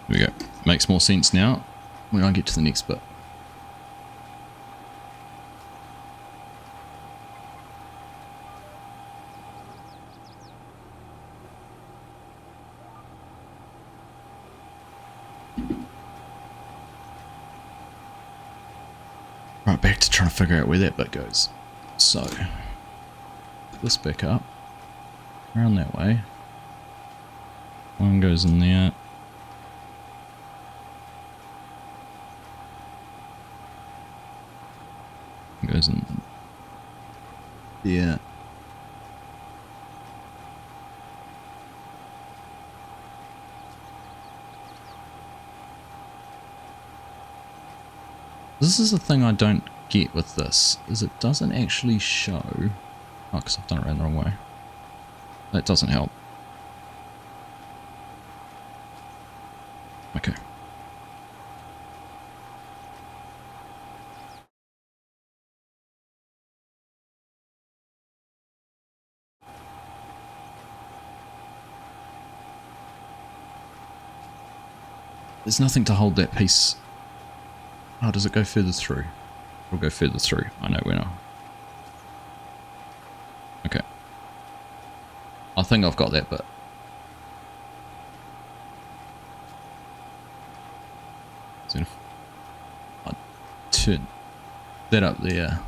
There we go. Makes more sense now when I get to the next bit. Right, back to trying to figure out where that bit goes. So, this back up, around that way. One goes in there. One goes in there. This is the thing I don't get with this, is it doesn't actually show... Oh, because I've done it around the wrong way. That doesn't help. Okay. There's nothing to hold that piece. Oh, does it go further through? It'll go further through. I know where now. Okay. I think I've got that bit. So if I turn that up there.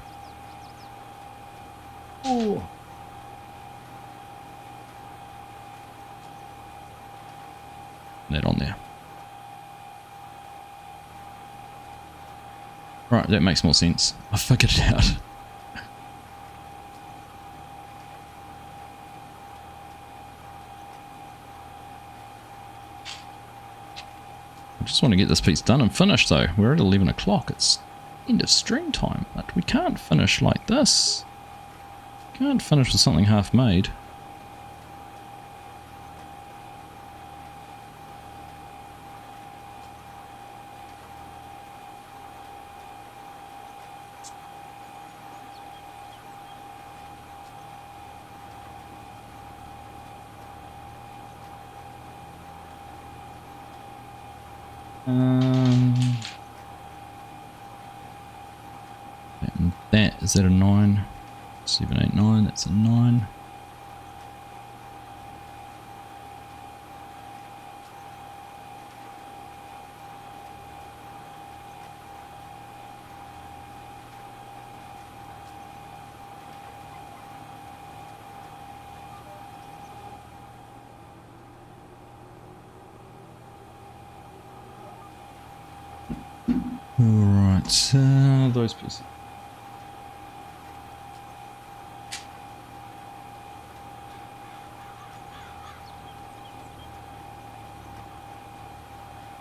Oh. That on there. Right, that makes more sense. I figured it out. I just want to get this piece done and finished though. We're at 11 o'clock. It's end of stream time, but we can't finish like this. Can't finish with something half made. And that, is that a 9? 7, 8, 9, that's a 9. Alright, those pieces.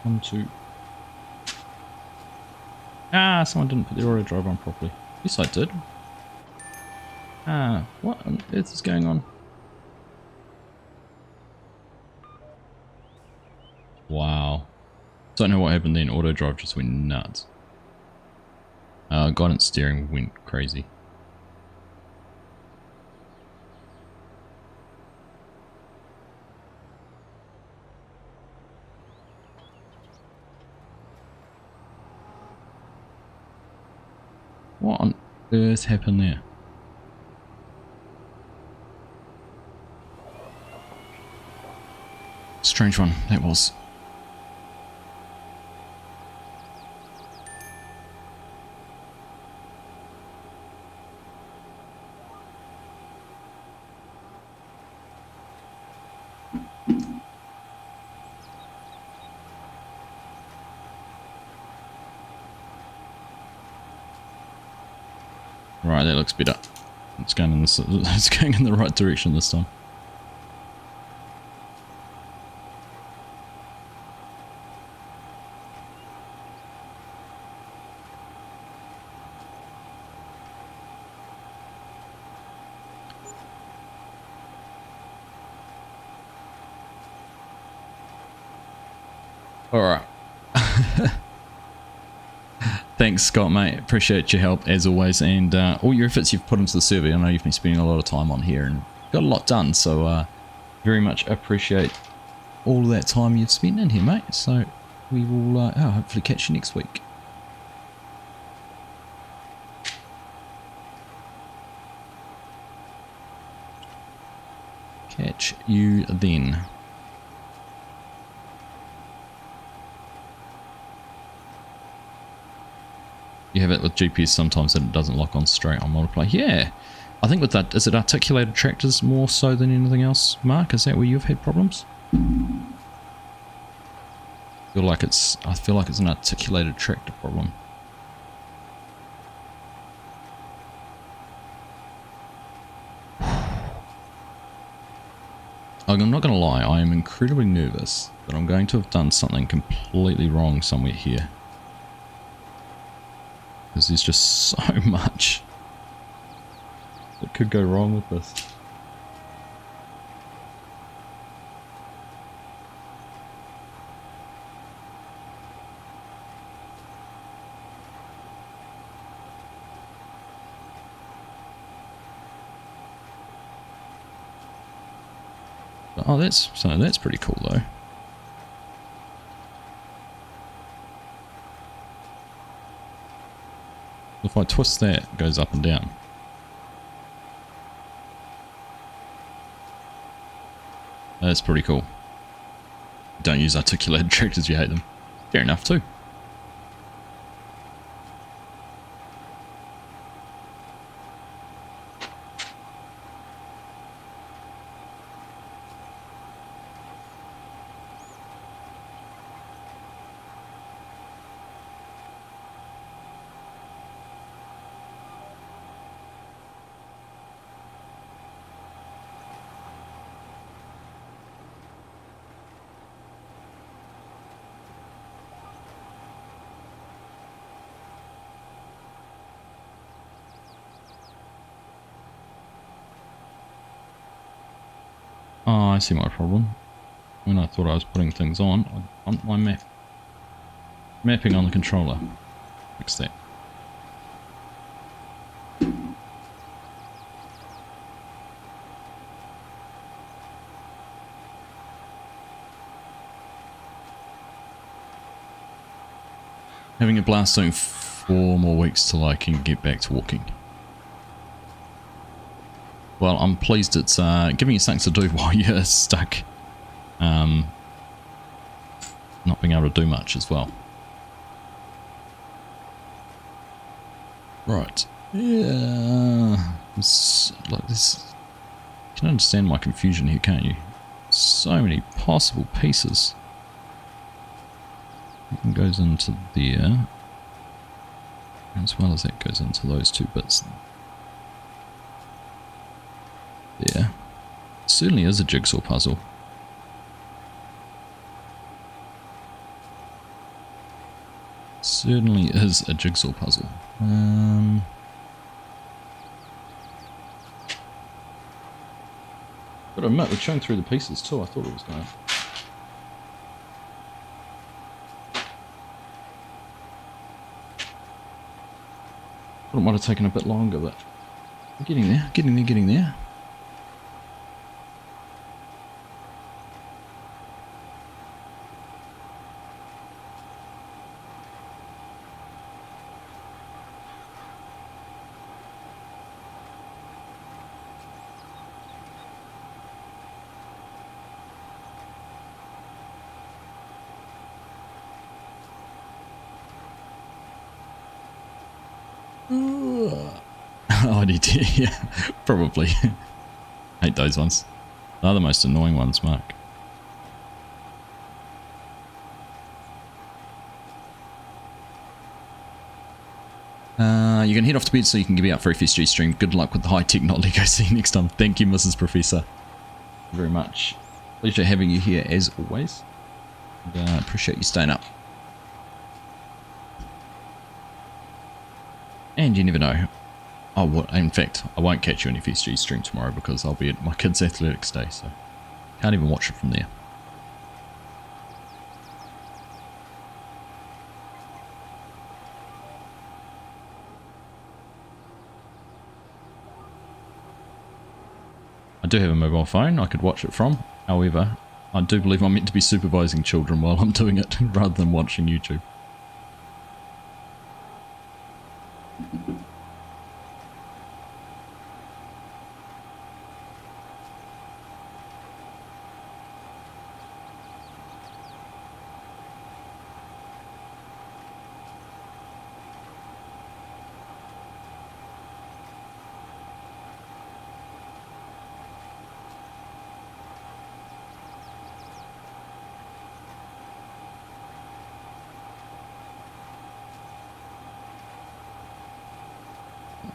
One, two. Ah, someone didn't put the auto drive on properly. Yes, I did. Ah, what on earth is going on? Wow. Don't know what happened then. Auto drive just went nuts. Guidance steering went crazy. What on earth happened there? Strange one, that was. Right, that looks better. It's going in this. It's going in the right direction this time. Alright. Thanks, Scott, mate. Appreciate your help, as always, and all your efforts you've put into the survey. I know you've been spending a lot of time on here and got a lot done, so very much appreciate all of that time you've spent in here, mate. So we will hopefully catch you next week. Catch you then. You have it with GPS sometimes that it doesn't lock on straight on multiplayer. Yeah, I think with that, is it articulated tractors more so than anything else, Mark? Is that where you've had problems? I feel like it's an articulated tractor problem. I'm not going to lie, I am incredibly nervous that I'm going to have done something completely wrong somewhere here. Because there's just so much that could go wrong with this. Oh, that's pretty cool though. If I twist that, it goes up and down. That's pretty cool. Don't use articulated tractors, you hate them. Fair enough too. Oh, I see my problem. When I thought I was putting things on, I bumped my mapping on the controller. Fix that. Having a blast zone 4 more weeks till I can get back to walking. Well, I'm pleased it's giving you something to do while you're stuck. Not being able to do much as well. Right. Yeah. It's like this. You can understand my confusion here, can't you? So many possible pieces. It goes into there. As well as that goes into those two bits. There. It certainly is a jigsaw puzzle. Certainly is a jigsaw puzzle. But I admit, we're chewing through the pieces too. I thought it was going to. Thought it might have taken a bit longer, but we're getting there, getting there. Oh, yeah, probably. Hate those ones. They're the most annoying ones, Mark. You can head off to bed so you can be out for FSG stream. Good luck with the high-tech not Lego. See you next time. Thank you, Mrs. Professor. Very much. Pleasure having you here as always. And, appreciate you staying up. And you never know. Oh, well, in fact, I won't catch you on FSG stream tomorrow because I'll be at my kids' athletics day, so can't even watch it from there. I do have a mobile phone I could watch it from. However, I do believe I'm meant to be supervising children while I'm doing it rather than watching YouTube.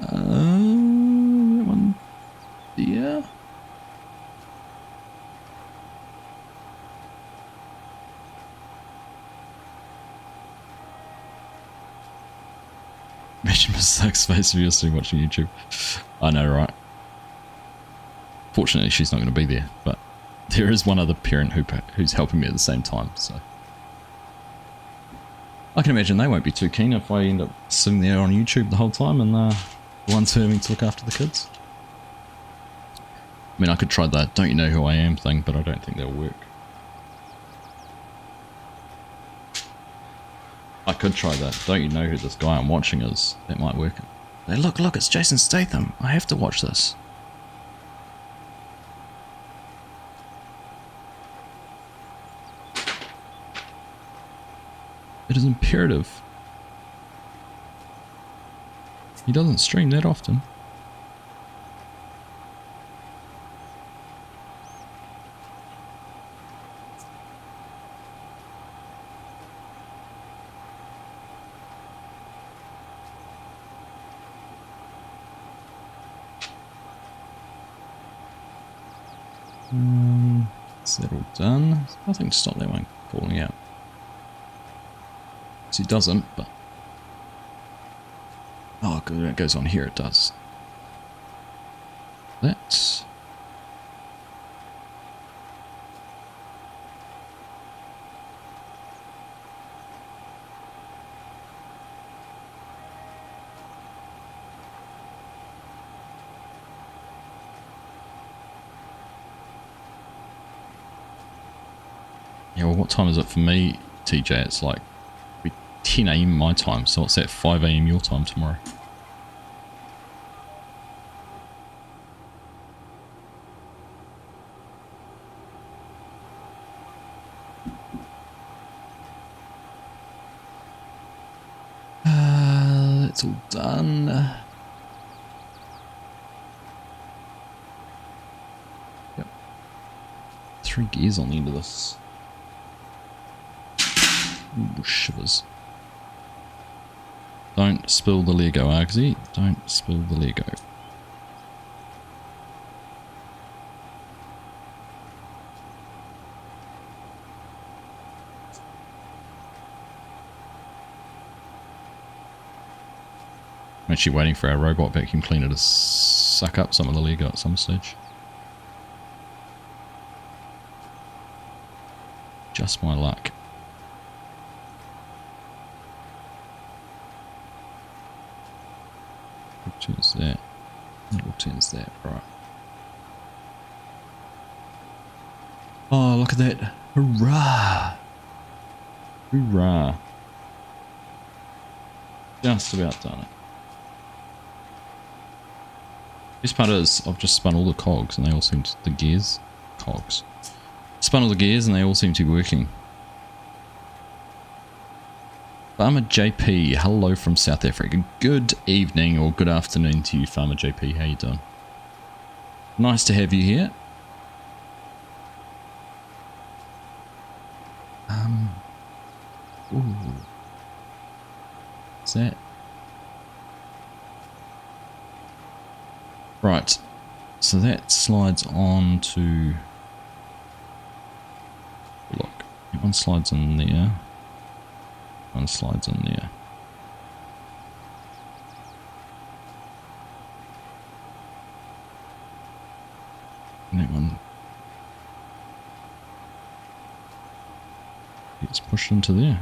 That one, yeah. Imagine Miss Suck's face if you're still watching YouTube. I know, right? Fortunately, she's not going to be there, but there is one other parent who's helping me at the same time, so. I can imagine they won't be too keen if I end up sitting there on YouTube the whole time and the ones having to look after the kids. I mean, I could try the "don't you know who I am" thing, but I don't think that'll work. I could try that "don't you know who this guy I'm watching is." That might work. Hey, look, it's Jason Statham. I have to watch this. It is imperative. He doesn't stream that often. Is that all done? There's nothing to stop that one falling out. So he doesn't, but... oh, good, it goes on here, it does. That's... yeah, well, what time is it for me, TJ? It's like 10 AM my time, so it's at 5 AM your time tomorrow. That's all done. Yep. 3 gears on the end of this. Ooh, shivers. Don't spill the Lego, Argsy. Don't spill the Lego. I'm actually waiting for our robot vacuum cleaner to suck up some of the Lego at some stage. Just my luck. Turns that. Turns that. Right. Oh, look at that. Hurrah! Hurrah. Just about done it. Best part is, I've just spun all the cogs and they all seem to, the gears, cogs. Spun all the gears and they all seem to be working. Farmer JP, hello from South Africa. Good evening or good afternoon to you, Farmer JP. How you doing? Nice to have you here. Ooh. What's that? Right. So that slides on to... look, that one slides in there. One slides in there. And that one gets pushed into there.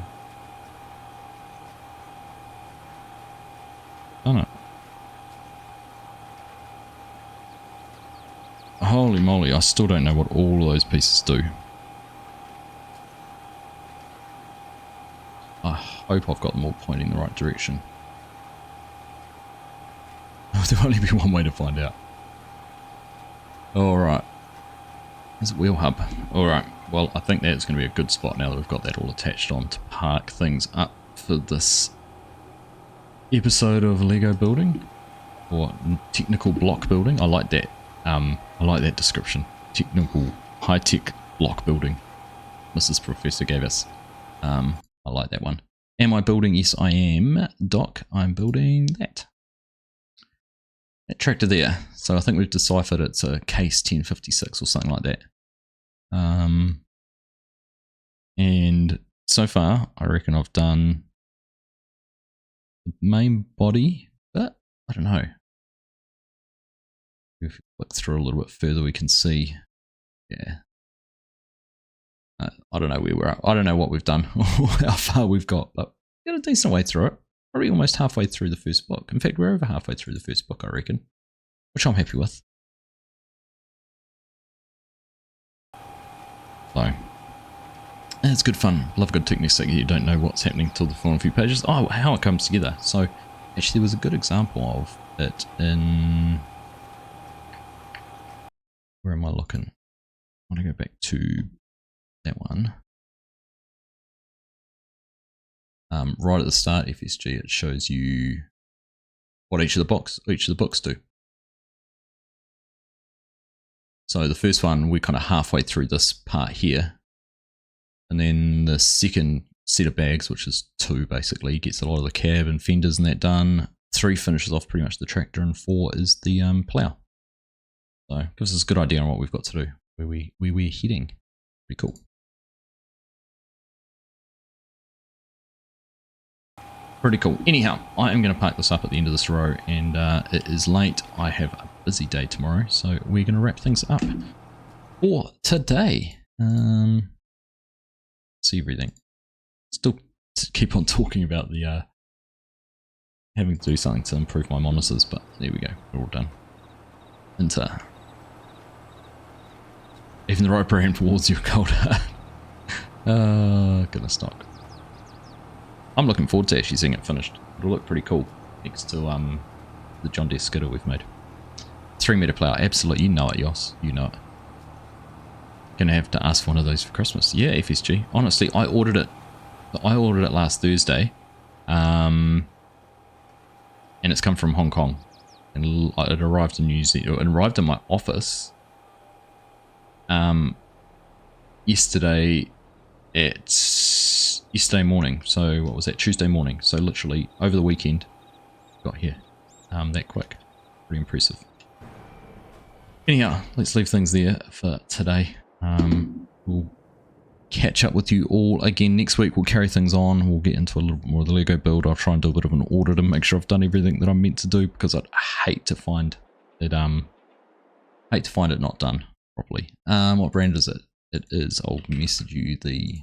Done it. Holy moly, I still don't know what all of those pieces do. I hope I've got them all pointing in the right direction. There'll only be one way to find out. Alright. There's a wheel hub. Alright, well I think that's going to be a good spot now that we've got that all attached on to park things up for this episode of Lego building. Or technical block building. I like that. I like that description. Technical, high-tech block building. Mrs. Professor gave us. I like that one. Am I building? Yes, I am. Doc, I'm building that. That tractor there. So I think we've deciphered it's a case 1056 or something like that. And so far, I reckon I've done the main body, but I don't know. If we look through a little bit further, we can see. Yeah. I don't know where we're at. I don't know what we've done or how far we've got, but we got a decent way through it. Probably almost halfway through the first book. In fact, we're over halfway through the first book, I reckon, which I'm happy with. So, it's good fun. Love good techniques that you don't know what's happening till the final few pages. Oh, how it comes together. So, actually, there was a good example of it in... Where am I looking? I want to go back to that one. Right at the start, FSG, it shows you what each of the books do. So the first one, we're kind of halfway through this part here, and then the second set of bags, which is 2 basically, gets a lot of the cab and fenders and that done. 3 finishes off pretty much the tractor, and 4 is the plough. So gives us a good idea on what we've got to do, where we're heading. Pretty cool. Pretty cool. Anyhow, I am going to park this up at the end of this row, and it is late. I have a busy day tomorrow, so we're going to wrap things up for today. See everything. Still keep on talking about the having to do something to improve my monitors, but there we go. We're all done. Into even the rope ran towards you, colder. Goodness knock. I'm looking forward to actually seeing it finished. It'll look pretty cool next to the John Deere skidder we've made. 3-meter plough, absolutely. You know it, Yoss. You know it. Gonna have to ask for one of those for Christmas. Yeah, FSG. Honestly, I ordered it. Last Thursday, and it's come from Hong Kong, and it arrived in New Zealand. It arrived in my office yesterday morning. So what was that? Tuesday morning. So literally over the weekend, got here that quick. Pretty impressive. Anyhow, let's leave things there for today. We'll catch up with you all again next week. We'll carry things on. We'll get into a little bit more of the Lego build. I'll try and do a bit of an audit and make sure I've done everything that I'm meant to do, because I'd hate to find it not done properly. What brand is it? It is, I'll message you the,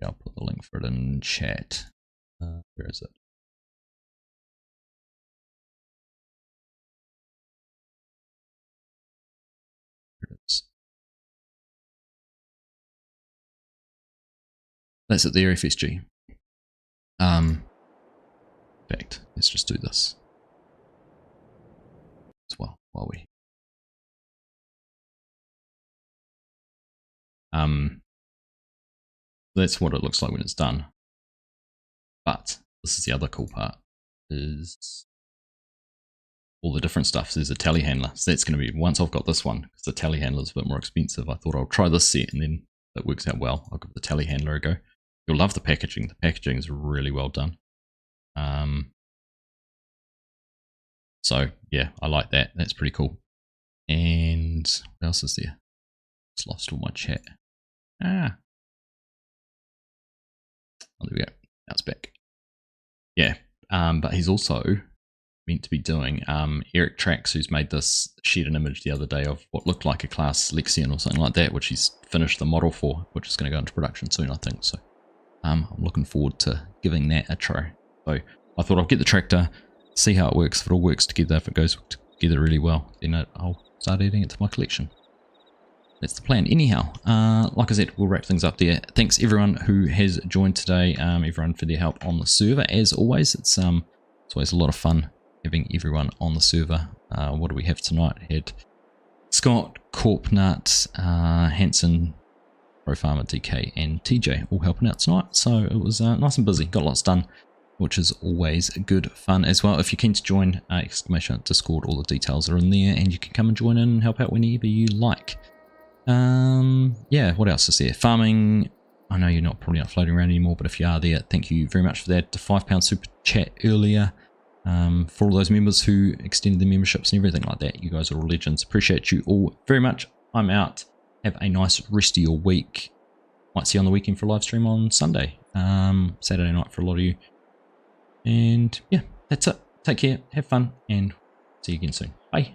I'll put the link for it in chat. Where is it? Here it is. That's it there, FSG. In fact, let's just do this as well while we that's what it looks like when it's done. But this is the other cool part, is all the different stuff. So there's a telehandler. So that's going to be, once I've got this one, because the telehandler is a bit more expensive, I thought I'll try this set, and then if it works out well, I'll give the telehandler a go. You'll love the packaging. The packaging is really well done. So yeah, I like that. That's pretty cool. And what else is there? Just lost all my chat. Oh, there we go. Now it's back. Yeah, but he's also meant to be doing, Eric Trax, who's made this, shared an image the other day of what looked like a class Lexion or something like that, which he's finished the model for, which is going to go into production soon, I think. So I'm looking forward to giving that a try. So I thought I'll get the tractor, see how it works. If it all works together, if it goes together really well, then I'll start adding it to my collection. That's the plan. Anyhow, like I said, we'll wrap things up there. Thanks everyone who has joined today, everyone for their help on the server. As always, it's always a lot of fun having everyone on the server. What do we have tonight? Had Scott, Corpnut, Hanson, Pro Farmer, DK, and TJ all helping out tonight. So it was nice and busy. Got lots done, which is always good fun as well. If you're keen to join, exclamation Discord, all the details are in there, and you can come and join in and help out whenever you like. Yeah, what else is there? Farming. I know you're probably not floating around anymore, but if you are there, thank you very much for that. The £5 super chat earlier. For all those members who extended their memberships and everything like that, you guys are all legends. Appreciate you all very much. I'm out. Have a nice rest of your week. Might see you on the weekend for a live stream on Sunday. Saturday night for a lot of you. And yeah, that's it. Take care, have fun, and see you again soon. Bye.